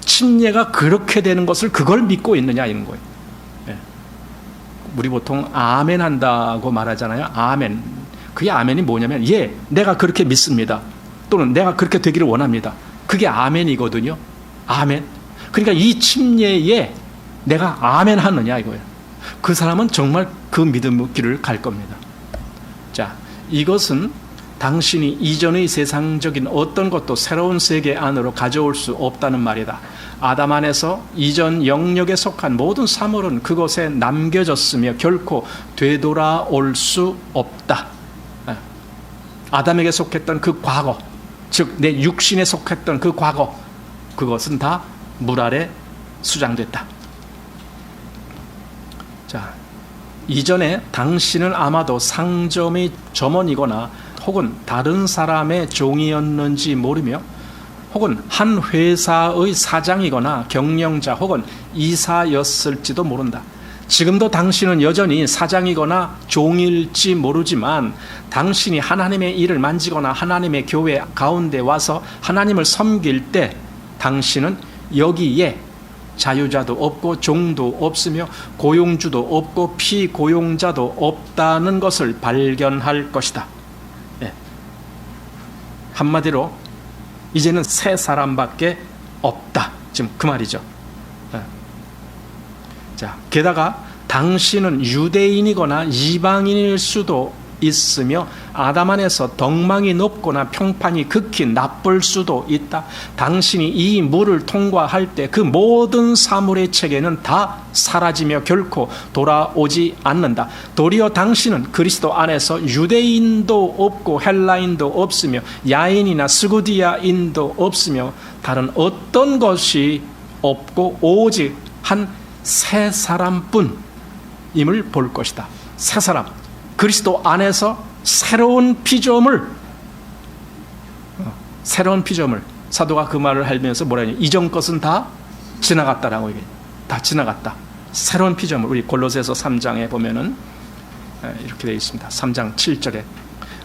침례가 그렇게 되는 것을 그걸 믿고 있느냐 이런 거예요. 우리 보통 아멘 한다고 말하잖아요. 아멘. 그게 아멘이 뭐냐면, 예, 내가 그렇게 믿습니다. 또는 내가 그렇게 되기를 원합니다. 그게 아멘이거든요. 아멘. 그러니까 이 침례에 내가 아멘 하느냐 이거예요. 그 사람은 정말 그 믿음의 길을 갈 겁니다. 자, 이것은 당신이 이전의 세상적인 어떤 것도 새로운 세계 안으로 가져올 수 없다는 말이다. 아담 안에서 이전 영역에 속한 모든 사물은 그곳에 남겨졌으며 결코 되돌아올 수 없다. 아담에게 속했던 그 과거, 즉 내 육신에 속했던 그 과거, 그것은 다 물 아래 수장됐다. 자, 이전에 당신은 아마도 상점의 점원이거나 혹은 다른 사람의 종이었는지 모르며, 혹은 한 회사의 사장이거나 경영자 혹은 이사였을지도 모른다. 지금도 당신은 여전히 사장이거나 종일지 모르지만 당신이 하나님의 일을 만지거나 하나님의 교회 가운데 와서 하나님을 섬길 때 당신은 여기에 자유자도 없고 종도 없으며 고용주도 없고 피고용자도 없다는 것을 발견할 것이다. 예. 한마디로 이제는 세 사람밖에 없다. 지금 그 말이죠. 예. 자, 게다가 당신은 유대인이거나 이방인일 수도 있으며 아담 안에서 덕망이 높거나 평판이 극히 나쁠 수도 있다. 당신이 이 물을 통과할 때 그 모든 사물의 체계는 다 사라지며 결코 돌아오지 않는다. 도리어 당신은 그리스도 안에서 유대인도 없고 헬라인도 없으며 야인이나 스구디아인도 없으며 다른 어떤 것이 없고 오직 한 세 사람뿐임을 볼 것이다. 세 사람. 그리스도 안에서 새로운 피조물, 사도가 그 말을 하면서 뭐라 하냐, 이전 것은 다 지나갔다라고 얘기해요. 다 지나갔다. 새로운 피조물. 우리 골로새서 3장에 보면은 이렇게 되어 있습니다. 3장 7절에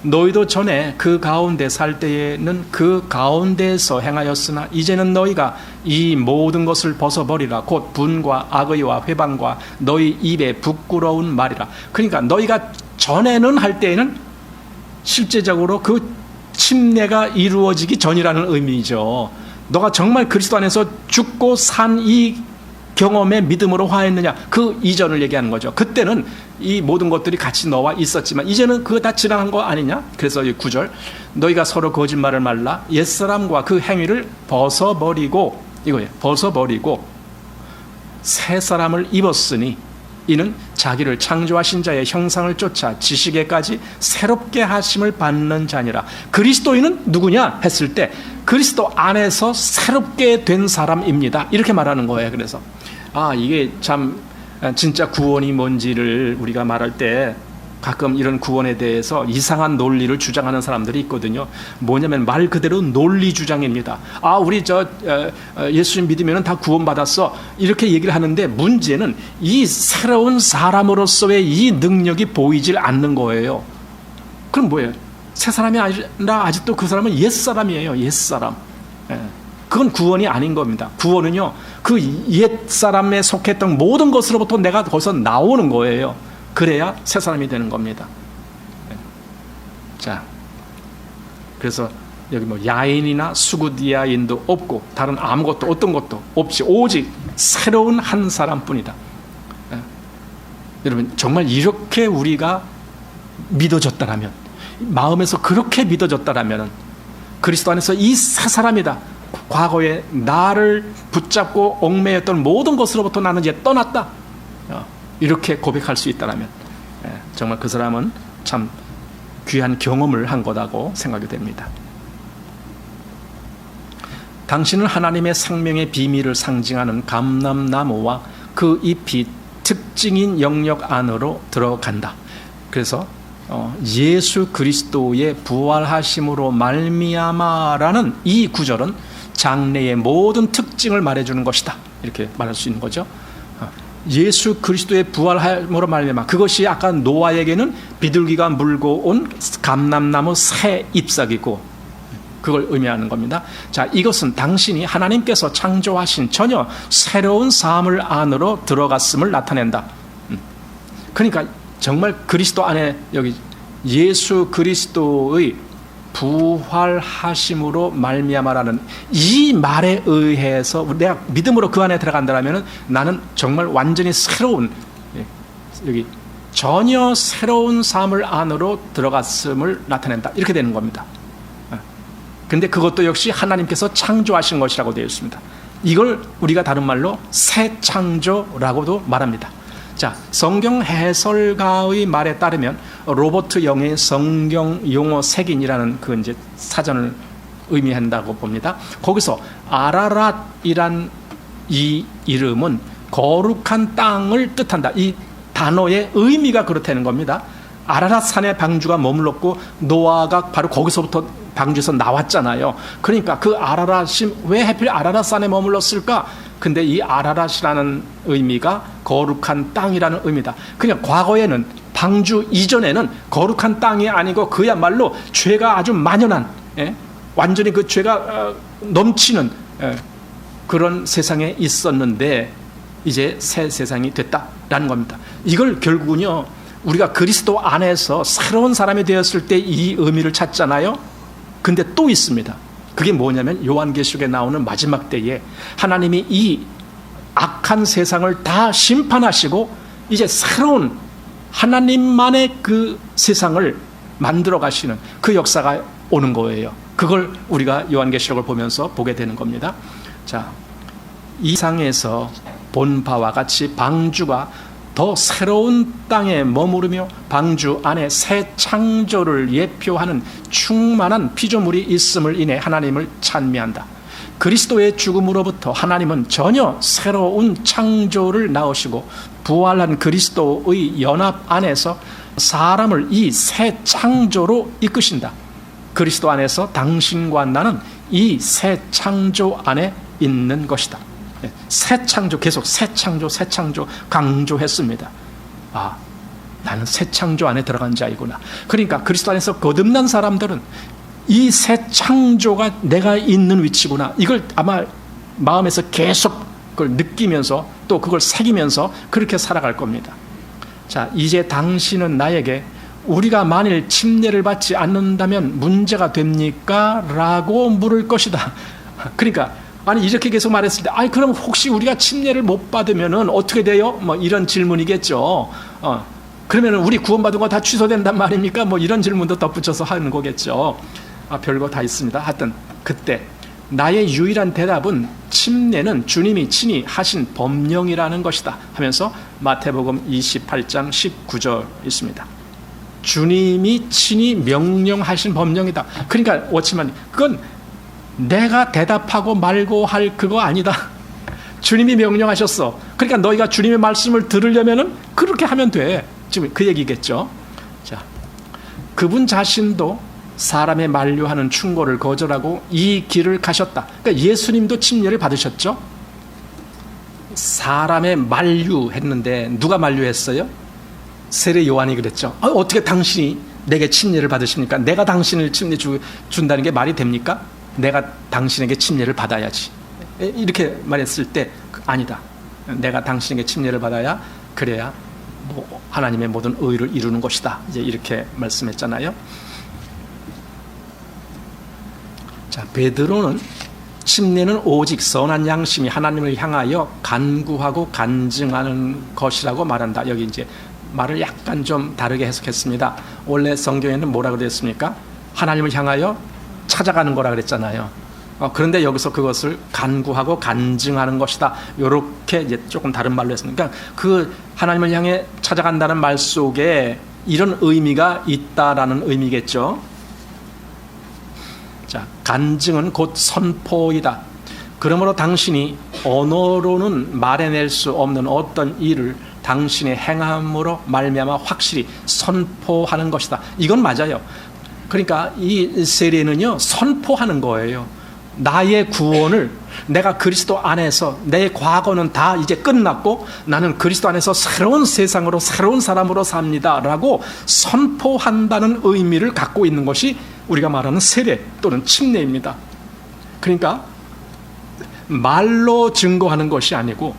너희도 전에 그 가운데 살 때에는 그 가운데에서 행하였으나 이제는 너희가 이 모든 것을 벗어버리라. 곧 분과 악의와 회방과 너희 입에 부끄러운 말이라. 그러니까 너희가 전에는 할 때에는 실제적으로 그 침례가 이루어지기 전이라는 의미죠. 너가 정말 그리스도 안에서 죽고 산 이 경험의 믿음으로 화했느냐, 그 이전을 얘기하는 거죠. 그때는 이 모든 것들이 같이 너와 있었지만 이제는 그거 다 지나간 거 아니냐. 그래서 이 9절 너희가 서로 거짓말을 말라 옛사람과 그 행위를 벗어버리고, 이거예요, 벗어버리고 새 사람을 입었으니 이는 자기를 창조하신 자의 형상을 쫓아 지식에까지 새롭게 하심을 받는 자니라. 그리스도인은 누구냐 했을 때 그리스도 안에서 새롭게 된 사람입니다. 이렇게 말하는 거예요. 그래서 이게 참 진짜 구원이 뭔지를 우리가 말할 때 가끔 이런 구원에 대해서 이상한 논리를 주장하는 사람들이 있거든요. 뭐냐면 말 그대로 논리 주장입니다. 우리 예수님 믿으면 다 구원받았어, 이렇게 얘기를 하는데 문제는 이 새로운 사람으로서의 이 능력이 보이질 않는 거예요. 그럼 뭐예요? 새 사람이 아니라 아직도 그 사람은 옛사람이에요. 옛사람. 그 그건 구원이 아닌 겁니다. 구원은요, 그 옛 사람에 속했던 모든 것으로부터 내가 거기서 나오는 거예요. 그래야 새 사람이 되는 겁니다. 자, 그래서 여기 뭐 야인이나 수구디아인도 없고 다른 아무것도 어떤 것도 없이 오직 새로운 한 사람뿐이다. 여러분, 정말 이렇게 우리가 믿어졌다라면, 마음에서 그렇게 믿어졌다라면 그리스도 안에서 이 새 사람이다. 과거에 나를 붙잡고 얽매였던 모든 것으로부터 나는 이제 떠났다. 이렇게 고백할 수 있다라면 정말 그 사람은 참 귀한 경험을 한 거라고 생각이 됩니다. 당신은 하나님의 생명의 비밀을 상징하는 감람나무와 그 잎이 특징인 영역 안으로 들어간다. 그래서 예수 그리스도의 부활하심으로 말미암아라는 이 구절은 장래의 모든 특징을 말해주는 것이다. 이렇게 말할 수 있는 거죠. 예수 그리스도의 부활함으로 말미암아, 그것이 아까 노아에게는 비둘기가 물고 온 감람나무 새 잎사귀고 그걸 의미하는 겁니다. 자, 이것은 당신이 하나님께서 창조하신 전혀 새로운 삶을 안으로 들어갔음을 나타낸다. 그러니까 정말 그리스도 안에, 여기 예수 그리스도의 부활하심으로 말미암아라는 이 말에 의해서 내가 믿음으로 그 안에 들어간다면 나는 정말 완전히 새로운, 여기 전혀 새로운 삶을 안으로 들어갔음을 나타낸다. 이렇게 되는 겁니다. 근데 그것도 역시 하나님께서 창조하신 것이라고 되어 있습니다. 이걸 우리가 다른 말로 새 창조라고도 말합니다. 자, 성경 해설가의 말에 따르면 로버트 영의 성경 용어 색인이라는 그 이제 사전을 의미한다고 봅니다. 거기서 아라랏이란 이 이름은 거룩한 땅을 뜻한다. 이 단어의 의미가 그렇다는 겁니다. 아라랏 산에 방주가 머물렀고 노아가 바로 거기서부터 방주에서 나왔잖아요. 그러니까 그 아라랏이 왜 하필 아라랏 산에 머물렀을까? 근데 이 아라랏이라는 의미가 거룩한 땅이라는 의미다. 그냥 과거에는, 방주 이전에는 거룩한 땅이 아니고 그야말로 죄가 아주 만연한, 완전히 그 죄가 넘치는 그런 세상에 있었는데 이제 새 세상이 됐다라는 겁니다. 이걸 결국은요, 우리가 그리스도 안에서 새로운 사람이 되었을 때 이 의미를 찾잖아요. 근데 또 있습니다. 그게 뭐냐면 요한계시록에 나오는 마지막 때에 하나님이 이 악한 세상을 다 심판하시고 이제 새로운 하나님만의 그 세상을 만들어 가시는 그 역사가 오는 거예요. 그걸 우리가 요한계시록을 보면서 보게 되는 겁니다. 자, 이 상에서 본 바와 같이 방주가 더 새로운 땅에 머무르며 방주 안에 새 창조를 예표하는 충만한 피조물이 있음을 인해 하나님을 찬미한다. 그리스도의 죽음으로부터 하나님은 전혀 새로운 창조를 낳으시고 부활한 그리스도의 연합 안에서 사람을 이 새 창조로 이끄신다. 그리스도 안에서 당신과 나는 이 새 창조 안에 있는 것이다. 새 창조, 계속 새 창조 강조했습니다. 아, 나는 새 창조 안에 들어간 자이구나. 그러니까 그리스도 안에서 거듭난 사람들은 이 새 창조가 내가 있는 위치구나, 이걸 아마 마음에서 계속 그걸 느끼면서 또 그걸 새기면서 그렇게 살아갈 겁니다. 자, 이제 당신은 나에게 우리가 만일 침례를 받지 않는다면 문제가 됩니까? 라고 물을 것이다. 그러니까 아니, 이렇게 계속 말했을 때, 아니, 그럼 혹시 우리가 침례를 못 받으면은 어떻게 돼요? 뭐 이런 질문이겠죠. 그러면은 우리 구원받은 거 다 취소된단 말입니까? 뭐 이런 질문도 덧붙여서 하는 거겠죠. 별거 다 있습니다. 하여튼 그때 나의 유일한 대답은 침례는 주님이 친히 하신 법령이라는 것이다 하면서 마태복음 28장 19절 있습니다. 주님이 친히 명령하신 법령이다. 그러니까 워치만, 그건 내가 대답하고 말고 할 그거 아니다. 주님이 명령하셨어. 그러니까 너희가 주님의 말씀을 들으려면은 그렇게 하면 돼. 지금 그 얘기겠죠. 자, 그분 자신도 사람의 만류하는 충고를 거절하고 이 길을 가셨다. 그러니까 예수님도 침례를 받으셨죠. 사람의 만류했는데 누가 만류했어요? 세례 요한이 그랬죠. 어떻게 당신이 내게 침례를 받으십니까? 내가 당신을 침례 준다는 게 말이 됩니까? 내가 당신에게 침례를 받아야지. 이렇게 말했을 때 아니다. 내가 당신에게 침례를 받아야 그래야 뭐 하나님의 모든 의를 이루는 것이다. 이제 이렇게 말씀했잖아요. 자, 베드로는 침례는 오직 선한 양심이 하나님을 향하여 간구하고 간증하는 것이라고 말한다. 여기 이제 말을 약간 좀 다르게 해석했습니다. 원래 성경에는 뭐라 그랬습니까? 하나님을 향하여 찾아가는 거라 그랬잖아요. 그런데 여기서 그것을 간구하고 간증하는 것이다. 이렇게 이제 조금 다른 말로 했으니까 그 하나님을 향해 찾아간다는 말 속에 이런 의미가 있다라는 의미겠죠. 자, 간증은 곧 선포이다. 그러므로 당신이 언어로는 말해낼 수 없는 어떤 일을 당신의 행함으로 말미암아 확실히 선포하는 것이다. 이건 맞아요. 그러니까 이 세례는요, 선포하는 거예요. 나의 구원을 내가 그리스도 안에서 내 과거는 다 이제 끝났고 나는 그리스도 안에서 새로운 세상으로 새로운 사람으로 삽니다 라고 선포한다는 의미를 갖고 있는 것이 우리가 말하는 세례 또는 침례입니다. 그러니까 말로 증거하는 것이 아니고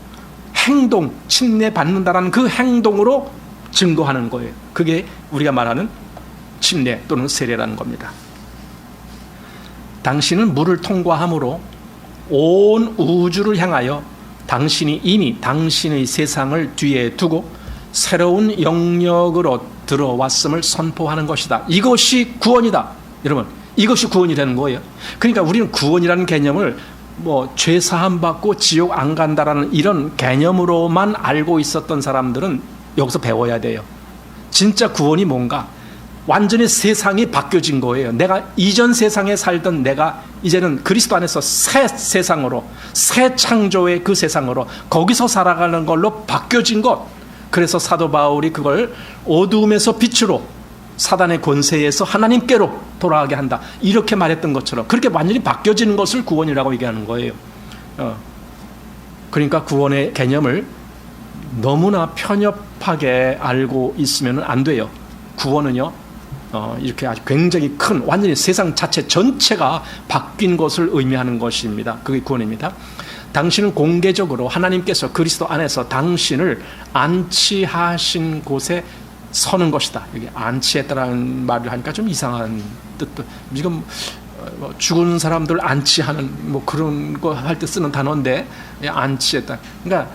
행동, 침례 받는다라는 그 행동으로 증거하는 거예요. 그게 우리가 말하는 침례 또는 세례라는 겁니다. 당신은 물을 통과함으로 온 우주를 향하여 당신이 이미 당신의 세상을 뒤에 두고 새로운 영역으로 들어왔음을 선포하는 것이다. 이것이 구원이다. 여러분, 이것이 구원이라는 거예요. 그러니까 우리는 구원이라는 개념을 뭐 죄 사함 받고 지옥 안 간다라는 이런 개념으로만 알고 있었던 사람들은 여기서 배워야 돼요. 진짜 구원이 뭔가? 완전히 세상이 바뀌어진 거예요. 내가 이전 세상에 살던 내가 이제는 그리스도 안에서 새 세상으로, 새 창조의 그 세상으로 거기서 살아가는 걸로 바뀌어진 것. 그래서 사도 바울이 그걸 어두움에서 빛으로, 사단의 권세에서 하나님께로 돌아가게 한다. 이렇게 말했던 것처럼 그렇게 완전히 바뀌어지는 것을 구원이라고 얘기하는 거예요. 그러니까 구원의 개념을 너무나 편협하게 알고 있으면 안 돼요. 구원은요, 이렇게 아주 굉장히 큰, 완전히 세상 자체 전체가 바뀐 것을 의미하는 것입니다. 그게 구원입니다. 당신은 공개적으로 하나님께서 그리스도 안에서 당신을 안치하신 곳에 서는 것이다. 여기 안치했다라는 말을 하니까 좀 이상한 뜻도. 지금 죽은 사람들 안치하는 뭐 그런 거 할 때 쓰는 단어인데, 안치했다. 그러니까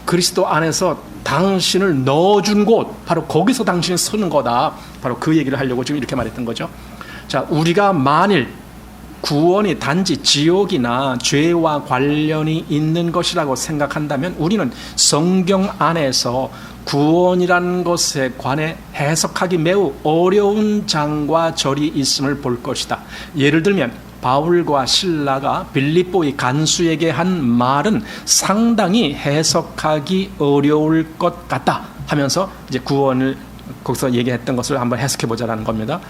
그리스도 안에서 당신을 넣어준 곳, 바로 거기서 당신이 서는 거다. 바로 그 얘기를 하려고 지금 이렇게 말했던 거죠. 자, 우리가 만일 구원이 단지 지옥이나 죄와 관련이 있는 것이라고 생각한다면 우리는 성경 안에서 구원이라는 것에 관해 해석하기 매우 어려운 장과 절이 있음을 볼 것이다. 예를 들면 바울과 실라가 빌립보의 간수에게 한 말은 상당히 해석하기 어려울 것 같다 하면서 이제 구원을 거기서 얘기했던 것을 한번 해석해 보자라는 겁니다.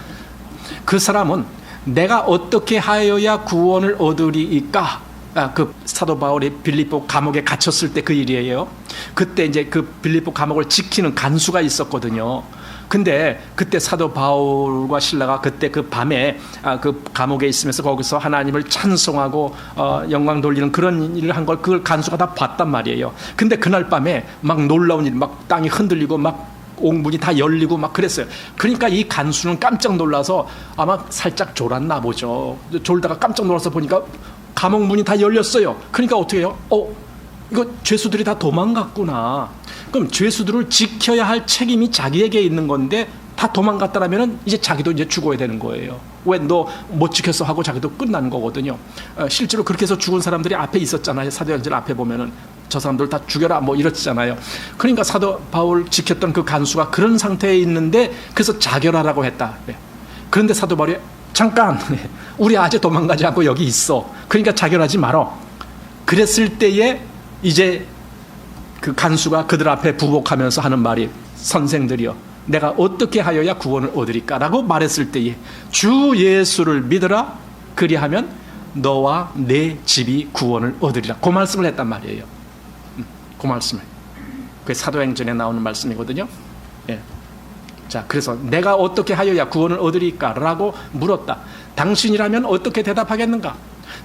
그 사람은 내가 어떻게 하여야 구원을 얻으리이까? 그 사도 바울이 빌립보 감옥에 갇혔을 때 그 일이에요. 그때 이제 그 빌립보 감옥을 지키는 간수가 있었거든요. 근데 그때 사도 바울과 실라가 그때 그 밤에 그 감옥에 있으면서 거기서 하나님을 찬송하고 영광 돌리는 그런 일을 한 걸 그걸 간수가 다 봤단 말이에요. 근데 그날 밤에 막 놀라운 일, 막 땅이 흔들리고 막 옥문이 다 열리고 막 그랬어요. 그러니까 이 간수는 깜짝 놀라서 아마 살짝 졸았나 보죠. 졸다가 깜짝 놀라서 보니까 감옥 문이 다 열렸어요. 그러니까 어떻게 해요? 이거 죄수들이 다 도망갔구나. 그럼 죄수들을 지켜야 할 책임이 자기에게 있는 건데 다 도망갔다라면 이제 자기도 이제 죽어야 되는 거예요. 왜 너 못 지켰어 하고 자기도 끝나는 거거든요. 실제로 그렇게 해서 죽은 사람들이 앞에 있었잖아요. 사도행전 앞에 보면은 저 사람들 다 죽여라 뭐 이렇잖아요. 그러니까 사도 바울 지켰던 그 간수가 그런 상태에 있는데 그래서 자결하라고 했다. 그런데 사도 바울이 잠깐 우리 아직 도망가지 않고 여기 있어. 그러니까 자결하지 말어. 그랬을 때에 이제 그 간수가 그들 앞에 부복하면서 하는 말이 선생들이여 내가 어떻게 하여야 구원을 얻으리까? 라고 말했을 때에 주 예수를 믿으라 그리하면 너와 내 집이 구원을 얻으리라. 그 말씀을 했단 말이에요. 그 말씀을. 그게 사도행전에 나오는 말씀이거든요. 예. 자, 그래서 내가 어떻게 하여야 구원을 얻으리까? 라고 물었다. 당신이라면 어떻게 대답하겠는가?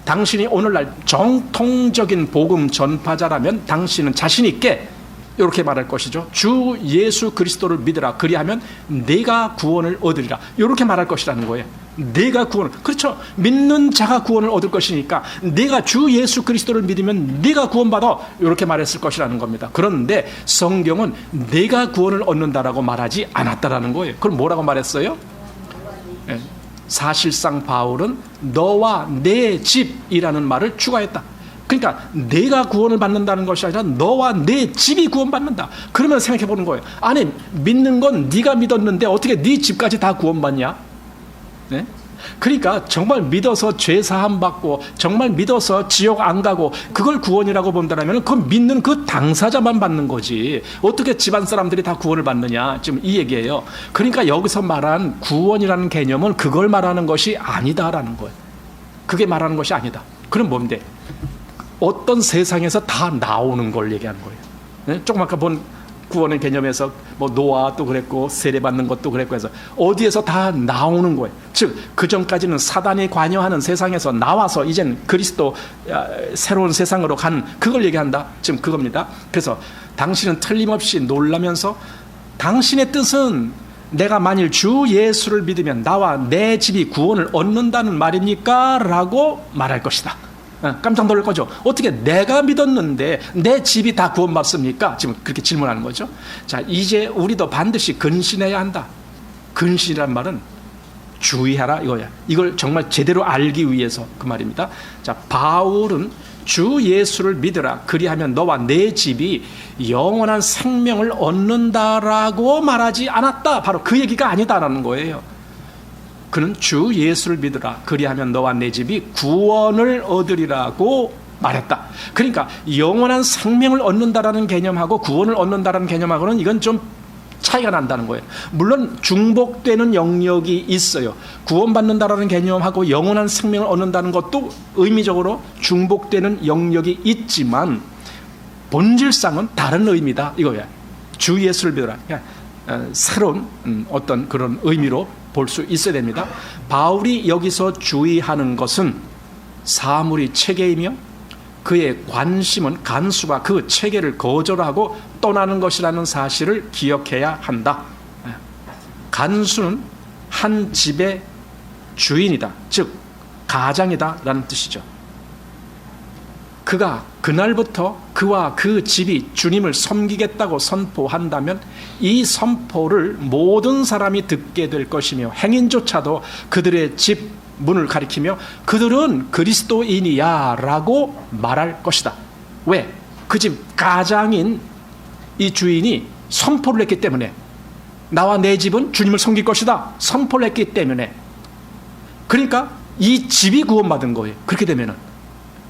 당신이 오늘날 정통적인 복음 전파자라면 당신은 자신 있게 이렇게 말할 것이죠. 주 예수 그리스도를 믿으라. 그리하면 내가 구원을 얻으리라. 이렇게 말할 것이라는 거예요. 내가 구원을, 그렇죠. 믿는 자가 구원을 얻을 것이니까 내가 주 예수 그리스도를 믿으면 내가 구원받아. 이렇게 말했을 것이라는 겁니다. 그런데 성경은 내가 구원을 얻는다라고 말하지 않았다라는 거예요. 그럼 뭐라고 말했어요? 사실상 바울은 너와 내 집이라는 말을 추가했다. 그러니까 내가 구원을 받는다는 것이 아니라 너와 내 집이 구원받는다. 그러면 생각해 보는 거예요. 아니, 믿는 건 네가 믿었는데 어떻게 네 집까지 다 구원받냐? 네? 그러니까 정말 믿어서 죄 사함 받고 정말 믿어서 지옥 안 가고 그걸 구원이라고 본다면 그 믿는 그 당사자만 받는 거지. 어떻게 집안 사람들이 다 구원을 받느냐? 지금 이 얘기예요. 그러니까 여기서 말한 구원이라는 개념은 그걸 말하는 것이 아니다라는 거예요. 그게 말하는 것이 아니다. 그럼 뭔데? 어떤 세상에서 다 나오는 걸 얘기하는 거예요. 네? 조금 아까 본 구원의 개념에서 뭐 노아도 그랬고 세례받는 것도 그랬고 해서 어디에서 다 나오는 거예요. 즉 그 전까지는 사단이 관여하는 세상에서 나와서 이젠 그리스도 새로운 세상으로 간 그걸 얘기한다. 지금 그겁니다. 그래서 당신은 틀림없이 놀라면서 당신의 뜻은 내가 만일 주 예수를 믿으면 나와 내 집이 구원을 얻는다는 말입니까? 라고 말할 것이다. 깜짝 놀랄 거죠. 어떻게 내가 믿었는데 내 집이 다 구원받습니까? 지금 그렇게 질문하는 거죠. 자, 이제 우리도 반드시 근신해야 한다. 근신이란 말은 주의하라 이거야. 이걸 정말 제대로 알기 위해서 그 말입니다. 자, 바울은 주 예수를 믿으라. 그리하면 너와 내 집이 영원한 생명을 얻는다라고 말하지 않았다. 바로 그 얘기가 아니다라는 거예요. 그는 주 예수를 믿으라. 그리하면 너와 내 집이 구원을 얻으리라고 말했다. 그러니까 영원한 생명을 얻는다라는 개념하고 구원을 얻는다라는 개념하고는 이건 좀 차이가 난다는 거예요. 물론 중복되는 영역이 있어요. 구원받는다라는 개념하고 영원한 생명을 얻는다는 것도 의미적으로 중복되는 영역이 있지만 본질상은 다른 의미다 이거야. 주 예수를 믿으라. 새로운 어떤 그런 의미로 볼 수 있어야 됩니다. 바울이 여기서 주의하는 것은 사물이 체계이며 그의 관심은 간수가 그 체계를 거절하고 떠나는 것이라는 사실을 기억해야 한다. 간수는 한 집의 주인이다. 즉 가장이다 라는 뜻이죠. 그가 그날부터 그와 그 집이 주님을 섬기겠다고 선포한다면 이 선포를 모든 사람이 듣게 될 것이며 행인조차도 그들의 집 문을 가리키며 그들은 그리스도인이야 라고 말할 것이다. 왜? 그 집 가장인 이 주인이 선포를 했기 때문에 나와 내 집은 주님을 섬길 것이다 선포를 했기 때문에 그러니까 이 집이 구원받은 거예요. 그렇게 되면은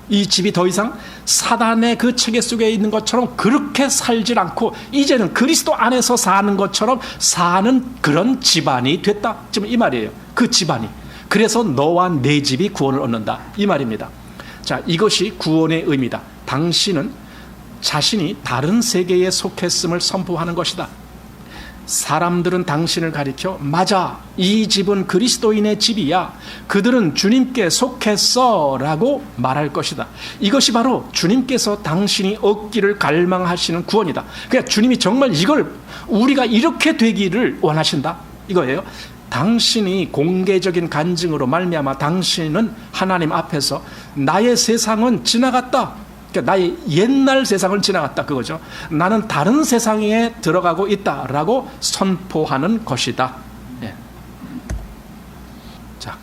이 집이 더 이상 사단의 그 체계 속에 있는 것처럼 그렇게 살질 않고 이제는 그리스도 안에서 사는 것처럼 사는 그런 집안이 됐다. 지금 이 말이에요. 그 집안이. 그래서 너와 내 집이 구원을 얻는다. 이 말입니다. 자, 이것이 구원의 의미다. 당신은 자신이 다른 세계에 속했음을 선포하는 것이다. 사람들은 당신을 가리켜 맞아, 이 집은 그리스도인의 집이야, 그들은 주님께 속했어 라고 말할 것이다. 이것이 바로 주님께서 당신이 얻기를 갈망하시는 구원이다. 그러니까 주님이 정말 이걸 우리가 이렇게 되기를 원하신다 이거예요. 당신이 공개적인 간증으로 말미암아 당신은 하나님 앞에서 나의 세상은 지나갔다, 그러니까 나의 옛날 세상을 지나갔다 그거죠. 나는 다른 세상에 들어가고 있다라고 선포하는 것이다. 예. 자,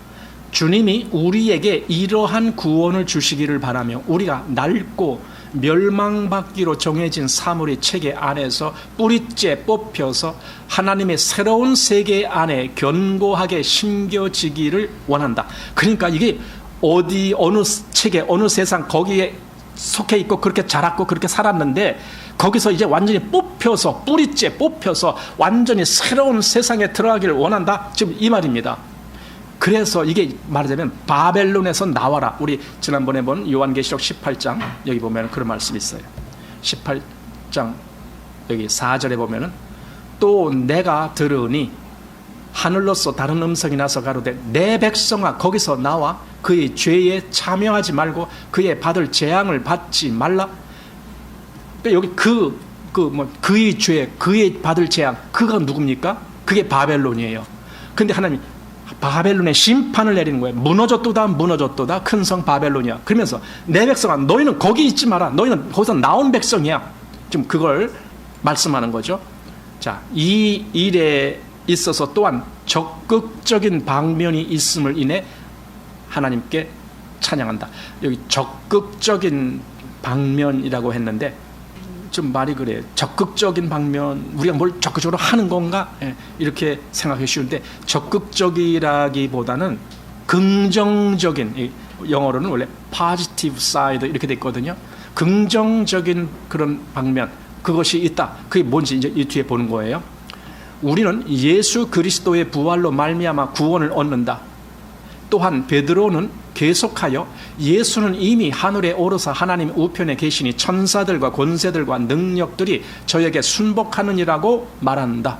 주님이 우리에게 이러한 구원을 주시기를 바라며 우리가 낡고 멸망받기로 정해진 사물의 체계 안에서 뿌리째 뽑혀서 하나님의 새로운 세계 안에 견고하게 심겨지기를 원한다. 그러니까 이게 어디 어느 체계 어느 세상 거기에 속해 있고 그렇게 자랐고 그렇게 살았는데 거기서 이제 완전히 뽑혀서 뿌리째 뽑혀서 완전히 새로운 세상에 들어가기를 원한다. 지금 이 말입니다. 그래서 이게 말하자면 바벨론에서 나와라. 우리 지난번에 본 요한계시록 18장 여기 보면 그런 말씀이 있어요. 18장 여기 4절에 보면은 또 내가 들으니 하늘로서 다른 음성이 나서 가로되 내 백성아 거기서 나와 그의 죄에 참여하지 말고 그의 받을 재앙을 받지 말라. 여기 그의 죄, 그의 받을 재앙, 그가 누굽니까? 그게 바벨론이에요. 근데 하나님 바벨론의 심판을 내리는 거예요. 무너졌도다 큰 성 바벨론이야. 그러면서 내 백성아 너희는 거기 있지 마라. 너희는 거기서 나온 백성이야. 좀 그걸 말씀하는 거죠. 자, 이 일에 있어서 또한 적극적인 방면이 있음을 인해 하나님께 찬양한다. 여기 적극적인 방면이라고 했는데 좀 말이 그래요. 적극적인 방면, 우리가 뭘 적극적으로 하는 건가? 이렇게 생각하기 쉬운데 적극적이라기보다는 긍정적인, 영어로는 원래 positive side 이렇게 돼 있거든요. 긍정적인 그런 방면, 그것이 있다. 그게 뭔지 이제 이 뒤에 보는 거예요. 우리는 예수 그리스도의 부활로 말미암아 구원을 얻는다. 또한 베드로는 계속하여 예수는 이미 하늘에 오르사 하나님 우편에 계시니 천사들과 권세들과 능력들이 저에게 순복하느니라고 말한다.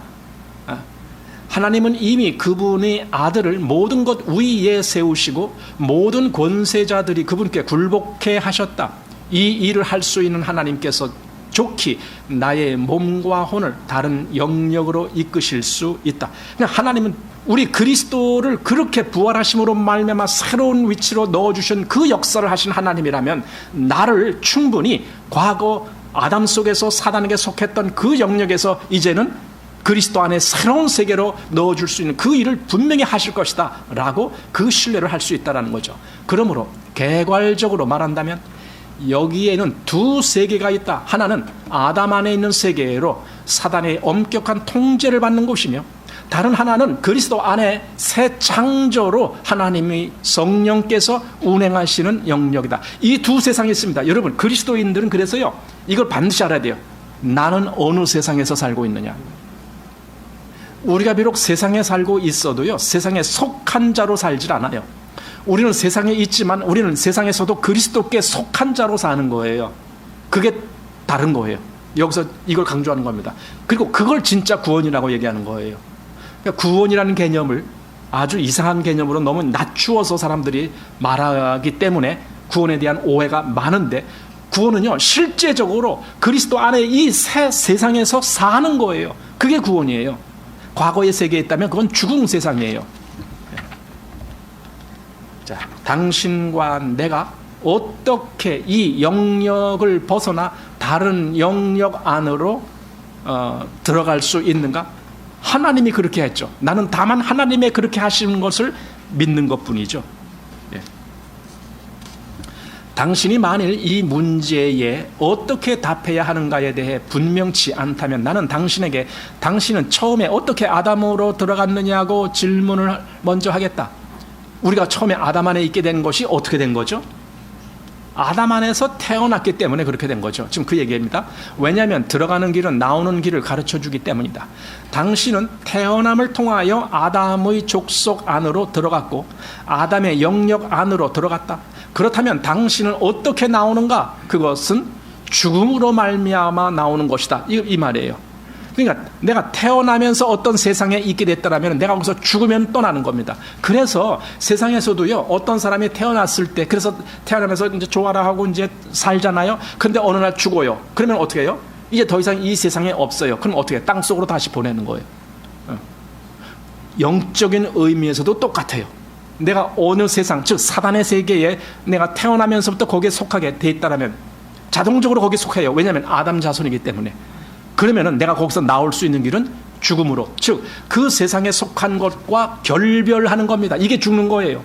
하나님은 이미 그분의 아들을 모든 것 위에 세우시고 모든 권세자들이 그분께 굴복해 하셨다. 이 일을 할 수 있는 하나님께서 좋게 나의 몸과 혼을 다른 영역으로 이끄실 수 있다. 하나님은 우리 그리스도를 그렇게 부활하심으로 말미암아 새로운 위치로 넣어주신 그 역사를 하신 하나님이라면 나를 충분히 과거 아담 속에서 사단에게 속했던 그 영역에서 이제는 그리스도 안에 새로운 세계로 넣어줄 수 있는 그 일을 분명히 하실 것이다 라고 그 신뢰를 할 수 있다는 거죠. 그러므로 개괄적으로 말한다면 여기에는 두 세계가 있다. 하나는 아담 안에 있는 세계로 사단의 엄격한 통제를 받는 곳이며 다른 하나는 그리스도 안에 새 창조로 하나님의 성령께서 운행하시는 영역이다. 이 두 세상이 있습니다. 여러분 그리스도인들은 그래서요 이걸 반드시 알아야 돼요. 나는 어느 세상에서 살고 있느냐. 우리가 비록 세상에 살고 있어도요 세상에 속한 자로 살질 않아요. 우리는 세상에 있지만 우리는 세상에서도 그리스도께 속한 자로 사는 거예요. 그게 다른 거예요. 여기서 이걸 강조하는 겁니다. 그리고 그걸 진짜 구원이라고 얘기하는 거예요. 그러니까 구원이라는 개념을 아주 이상한 개념으로 너무 낮추어서 사람들이 말하기 때문에 구원에 대한 오해가 많은데 구원은요 실제적으로 그리스도 안에 이 새 세상에서 사는 거예요. 그게 구원이에요. 과거의 세계에 있다면 그건 죽은 세상이에요. 자, 당신과 내가 어떻게 이 영역을 벗어나 다른 영역 안으로 들어갈 수 있는가? 하나님이 그렇게 했죠. 나는 다만 하나님의 그렇게 하시는 것을 믿는 것뿐이죠. 예. 당신이 만일 이 문제에 어떻게 답해야 하는가에 대해 분명치 않다면 나는 당신에게 당신은 처음에 어떻게 아담으로 들어갔느냐고 질문을 먼저 하겠다. 우리가 처음에 아담 안에 있게 된 것이 어떻게 된 거죠? 아담 안에서 태어났기 때문에 그렇게 된 거죠. 지금 그 얘기입니다. 왜냐하면 들어가는 길은 나오는 길을 가르쳐주기 때문이다. 당신은 태어남을 통하여 아담의 족속 안으로 들어갔고 아담의 영역 안으로 들어갔다. 그렇다면 당신은 어떻게 나오는가? 그것은 죽음으로 말미암아 나오는 것이다. 이 말이에요. 그러니까 내가 태어나면서 어떤 세상에 있게 됐다면 내가 거기서 죽으면 떠나는 겁니다. 그래서 세상에서도요 어떤 사람이 태어났을 때 그래서 태어나면서 이제 좋아라 하고 이제 살잖아요. 근데 어느 날 죽어요. 그러면 어떻게 해요? 이제 더 이상 이 세상에 없어요. 그럼 어떻게 해요? 땅 속으로 다시 보내는 거예요. 영적인 의미에서도 똑같아요. 내가 어느 세상 즉 사단의 세계에 내가 태어나면서부터 거기에 속하게 돼 있다면 자동적으로 거기에 속해요. 왜냐하면 아담 자손이기 때문에. 그러면은 내가 거기서 나올 수 있는 길은 죽음으로, 즉 그 세상에 속한 것과 결별하는 겁니다. 이게 죽는 거예요.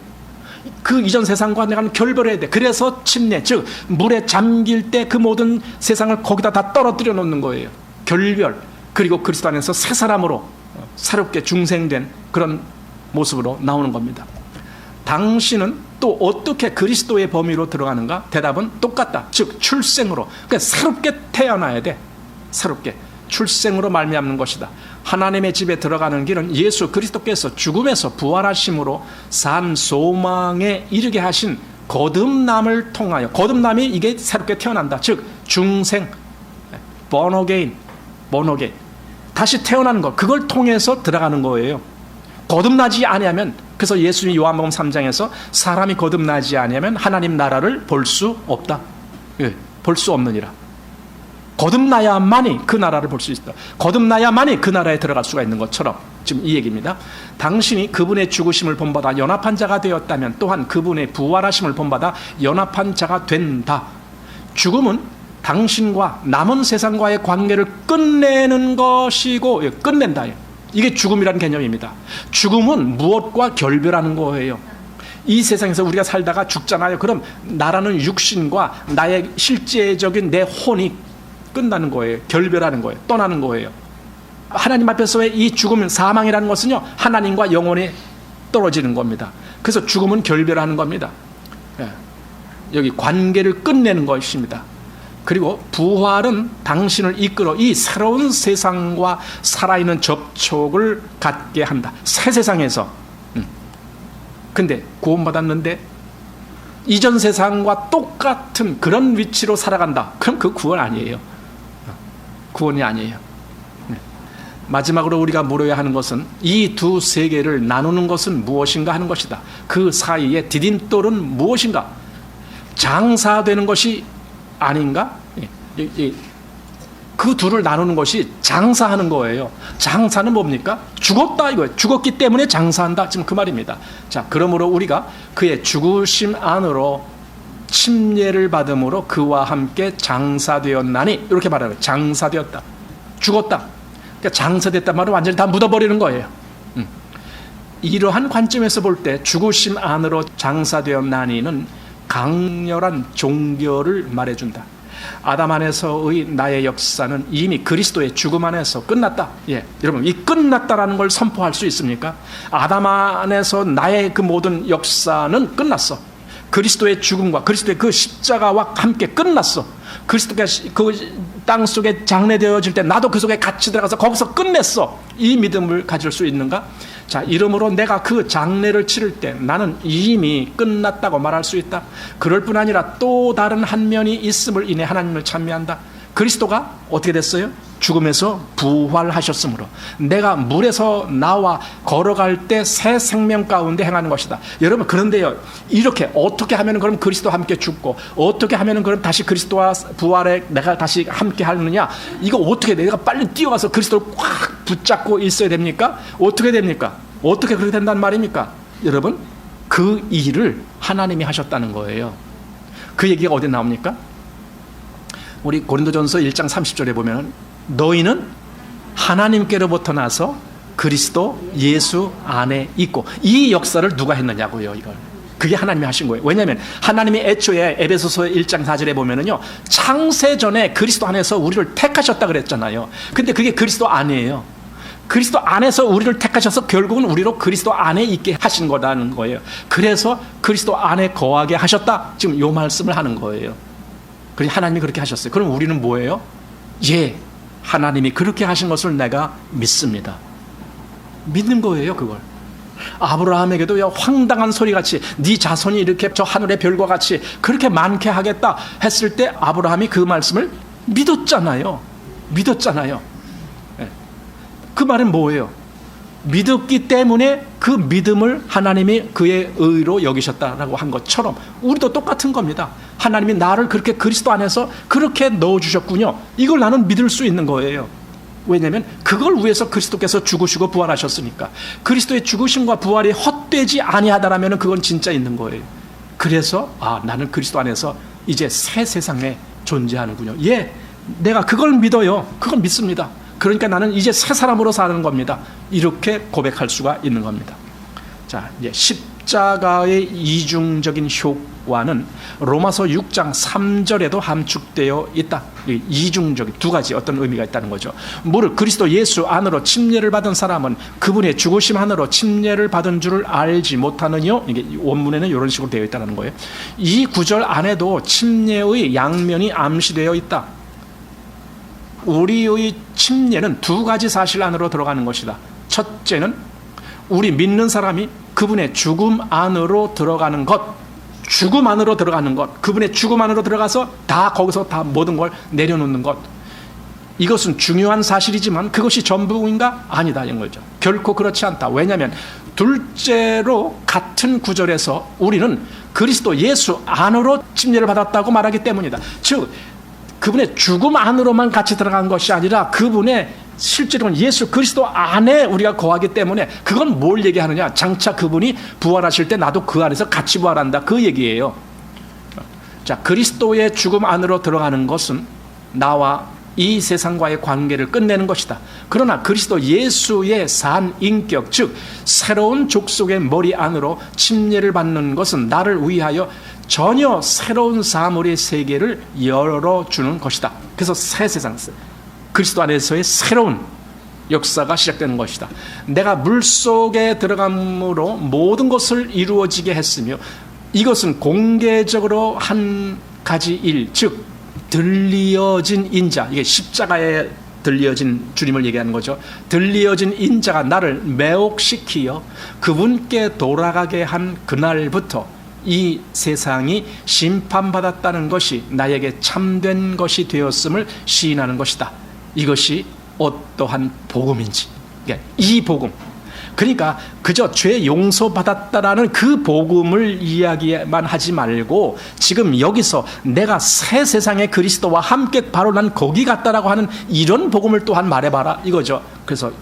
그 이전 세상과 내가 결별해야 돼. 그래서 침례, 즉 물에 잠길 때 그 모든 세상을 거기다 다 떨어뜨려 놓는 거예요. 결별. 그리고 그리스도 안에서 새 사람으로 새롭게 중생된 그런 모습으로 나오는 겁니다. 당신은 또 어떻게 그리스도의 범위로 들어가는가? 대답은 똑같다. 즉 출생으로. 그러니까 새롭게 태어나야 돼. 새롭게 출생으로 말미암는 것이다. 하나님의 집에 들어가는 길은 예수 그리스도께서 죽음에서 부활하심으로 산 소망에 이르게 하신 거듭남을 통하여, 거듭남이 이게 새롭게 태어난다. 즉 중생, born again, 다시 태어나는 것, 그걸 통해서 들어가는 거예요. 거듭나지 아니하면, 그래서 예수님이 요한복음 3장에서 사람이 거듭나지 아니하면 하나님 나라를 볼 수 없다. 예, 볼 수 없느니라. 거듭나야만이 그 나라를 볼 수 있다. 거듭나야만이 그 나라에 들어갈 수가 있는 것처럼 지금 이 얘기입니다. 당신이 그분의 죽으심을 본받아 연합한 자가 되었다면 또한 그분의 부활하심을 본받아 연합한 자가 된다. 죽음은 당신과 남은 세상과의 관계를 끝내는 것이고, 끝낸다. 이게 죽음이라는 개념입니다. 죽음은 무엇과 결별하는 거예요. 이 세상에서 우리가 살다가 죽잖아요. 그럼 나라는 육신과 나의 실제적인 내 혼이 끝나는 거예요. 결별하는 거예요. 떠나는 거예요. 하나님 앞에서의 이 죽음, 사망이라는 것은요, 하나님과 영원히 떨어지는 겁니다. 그래서 죽음은 결별하는 겁니다. 여기 관계를 끝내는 것입니다. 그리고 부활은 당신을 이끌어 이 새로운 세상과 살아있는 접촉을 갖게 한다. 새 세상에서. 근데 구원받았는데 이전 세상과 똑같은 그런 위치로 살아간다. 그럼 그 구원 아니에요. 구원이 아니에요. 마지막으로 우리가 물어야 하는 것은 이 두 세계를 나누는 것은 무엇인가 하는 것이다. 그 사이에 디딤돌은 무엇인가? 장사되는 것이 아닌가? 그 둘을 나누는 것이 장사하는 거예요. 장사는 뭡니까? 죽었다 이거예요. 죽었기 때문에 장사한다. 지금 그 말입니다. 자, 그러므로 우리가 그의 죽으심 안으로 침례를 받음으로 그와 함께 장사되었나니, 이렇게 말하는 거예요. 장사되었다. 죽었다. 그러니까 장사됐단 말은 완전히 다 묻어버리는 거예요. 이러한 관점에서 볼 때 죽으심 안으로 장사되었나니는 강렬한 종교를 말해준다. 아담 안에서의 나의 역사는 이미 그리스도의 죽음 안에서 끝났다. 여러분, 이 끝났다라는 걸 선포할 수 있습니까? 아담 안에서 나의 그 모든 역사는 끝났어. 그리스도의 죽음과 그리스도의 그 십자가와 함께 끝났어. 그리스도가 그 땅 속에 장례되어질 때 나도 그 속에 같이 들어가서 거기서 끝냈어. 이 믿음을 가질 수 있는가? 자, 이러므로 내가 그 장례를 치를 때 나는 이미 끝났다고 말할 수 있다. 그럴 뿐 아니라 또 다른 한 면이 있음을 인해 하나님을 찬미한다. 그리스도가 어떻게 됐어요? 죽음에서 부활하셨으므로 내가 물에서 나와 걸어갈 때 새 생명 가운데 행하는 것이다. 여러분, 그런데요, 이렇게 어떻게 하면 그럼 그리스도와 함께 죽고 어떻게 하면 그럼 다시 그리스도와 부활에 내가 다시 함께 하느냐? 이거 어떻게 내가 빨리 뛰어가서 그리스도를 꽉 붙잡고 있어야 됩니까? 어떻게 됩니까? 어떻게 그렇게 된단 말입니까? 여러분, 그 일을 하나님이 하셨다는 거예요. 그 얘기가 어디 나옵니까? 우리 고린도전서 1장 30절에 보면 너희는 하나님께로부터 나서 그리스도 예수 안에 있고, 이 역사를 누가 했느냐고요. 이걸 그게 하나님이 하신 거예요. 왜냐하면 하나님이 애초에 에베소서 1장 4절에 보면은요, 창세 전에 그리스도 안에서 우리를 택하셨다 그랬잖아요. 근데 그게 그리스도 안이에요. 그리스도 안에서 우리를 택하셔서 결국은 우리로 그리스도 안에 있게 하신 거라는 거예요. 그래서 그리스도 안에 거하게 하셨다. 지금 요 말씀을 하는 거예요. 그러니 하나님이 그렇게 하셨어요. 그럼 우리는 뭐예요? 하나님이 그렇게 하신 것을 내가 믿습니다. 믿는 거예요, 그걸. 아브라함에게도 황당한 소리같이 네 자손이 이렇게 저 하늘의 별과 같이 그렇게 많게 하겠다 했을 때 아브라함이 그 말씀을 믿었잖아요. 그 말은 뭐예요? 믿었기 때문에 그 믿음을 하나님이 그의 의로 여기셨다라고 한 것처럼 우리도 똑같은 겁니다. 하나님이 나를 그렇게 그리스도 안에서 그렇게 넣어주셨군요. 이걸 나는 믿을 수 있는 거예요. 왜냐하면 그걸 위해서 그리스도께서 죽으시고 부활하셨으니까. 그리스도의 죽으심과 부활이 헛되지 아니하다라면 그건 진짜 있는 거예요. 그래서 나는 그리스도 안에서 이제 새 세상에 존재하는군요. 내가 그걸 믿어요. 그걸 믿습니다. 그러니까 나는 이제 새 사람으로 사는 겁니다. 이렇게 고백할 수가 있는 겁니다. 자, 이제 십자가의 이중적인 효과는 로마서 6장 3절에도 함축되어 있다. 이중적인 두 가지 어떤 의미가 있다는 거죠. 무릇 그리스도 예수 안으로 침례를 받은 사람은 그분의 죽으심 안으로 침례를 받은 줄을 알지 못하느뇨. 이게 원문에는 이런 식으로 되어 있다는 거예요. 이 구절 안에도 침례의 양면이 암시되어 있다. 우리의 침례는 두 가지 사실 안으로 들어가는 것이다. 첫째는 우리 믿는 사람이 그분의 죽음 안으로 들어가는 것, 죽음 안으로 들어가는 것, 그분의 죽음 안으로 들어가서 다 거기서 다 모든 걸 내려놓는 것. 이것은 중요한 사실이지만 그것이 전부인가? 아니다 이런 거죠. 결코 그렇지 않다. 왜냐하면 둘째로 같은 구절에서 우리는 그리스도 예수 안으로 침례를 받았다고 말하기 때문이다. 즉 그분의 죽음 안으로만 같이 들어간 것이 아니라 그분의 실제로는 예수 그리스도 안에 우리가 거하기 때문에, 그건 뭘 얘기하느냐, 장차 그분이 부활하실 때 나도 그 안에서 같이 부활한다, 그 얘기예요. 자, 그리스도의 죽음 안으로 들어가는 것은 나와 이 세상과의 관계를 끝내는 것이다. 그러나 그리스도 예수의 산 인격, 즉 새로운 족속의 머리 안으로 침례를 받는 것은 나를 위하여 전혀 새로운 사물의 세계를 열어주는 것이다. 그래서 새 세상, 그리스도 안에서의 새로운 역사가 시작되는 것이다. 내가 물속에 들어감으로 모든 것을 이루어지게 했으며, 이것은 공개적으로 한 가지 일, 즉 들리어진 인자, 이게 십자가에 들리어진 주님을 얘기하는 거죠. 들리어진 인자가 나를 매혹시키어 그분께 돌아가게 한 그날부터 이 세상이 심판받았다는 것이 나에게 참된 것이 되었음을 시인하는 것이다. 이것이 어떠한 복음인지, 이 복음, 그러니까 그저 죄 용서받았다라는 그 복음을 이야기만 하지 말고 지금 여기서 내가 새 세상의 그리스도와 함께 바로 난 거기 갔다라고 하는 이런 복음을 또한 말해봐라, 이거죠. 그래서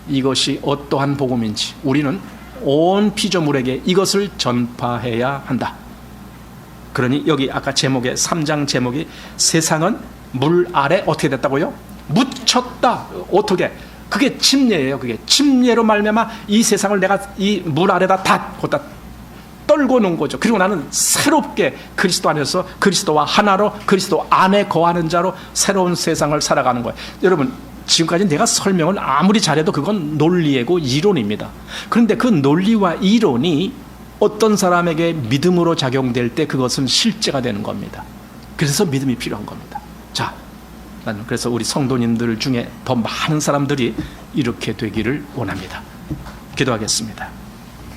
이것이 어떠한 복음인지 우리는 온 피조물에게 이것을 전파해야 한다. 그러니 여기 아까 제목에 3장 제목이 세상은 물 아래 어떻게 됐다고요? 묻혔다. 어떻게? 그게 침례예요. 그게 침례로 말미암아 이 세상을 내가 이 물 아래다 다 갖다 떨고 놓은 거죠. 그리고 나는 새롭게 그리스도 안에서 그리스도와 하나로 그리스도 안에 거하는 자로 새로운 세상을 살아가는 거예요. 여러분, 지금까지 내가 설명을 아무리 잘해도 그건 논리이고 이론입니다. 그런데 그 논리와 이론이 어떤 사람에게 믿음으로 작용될 때 그것은 실제가 되는 겁니다. 그래서 믿음이 필요한 겁니다. 자, 나는 그래서 우리 성도님들 중에 더 많은 사람들이 이렇게 되기를 원합니다. 기도하겠습니다.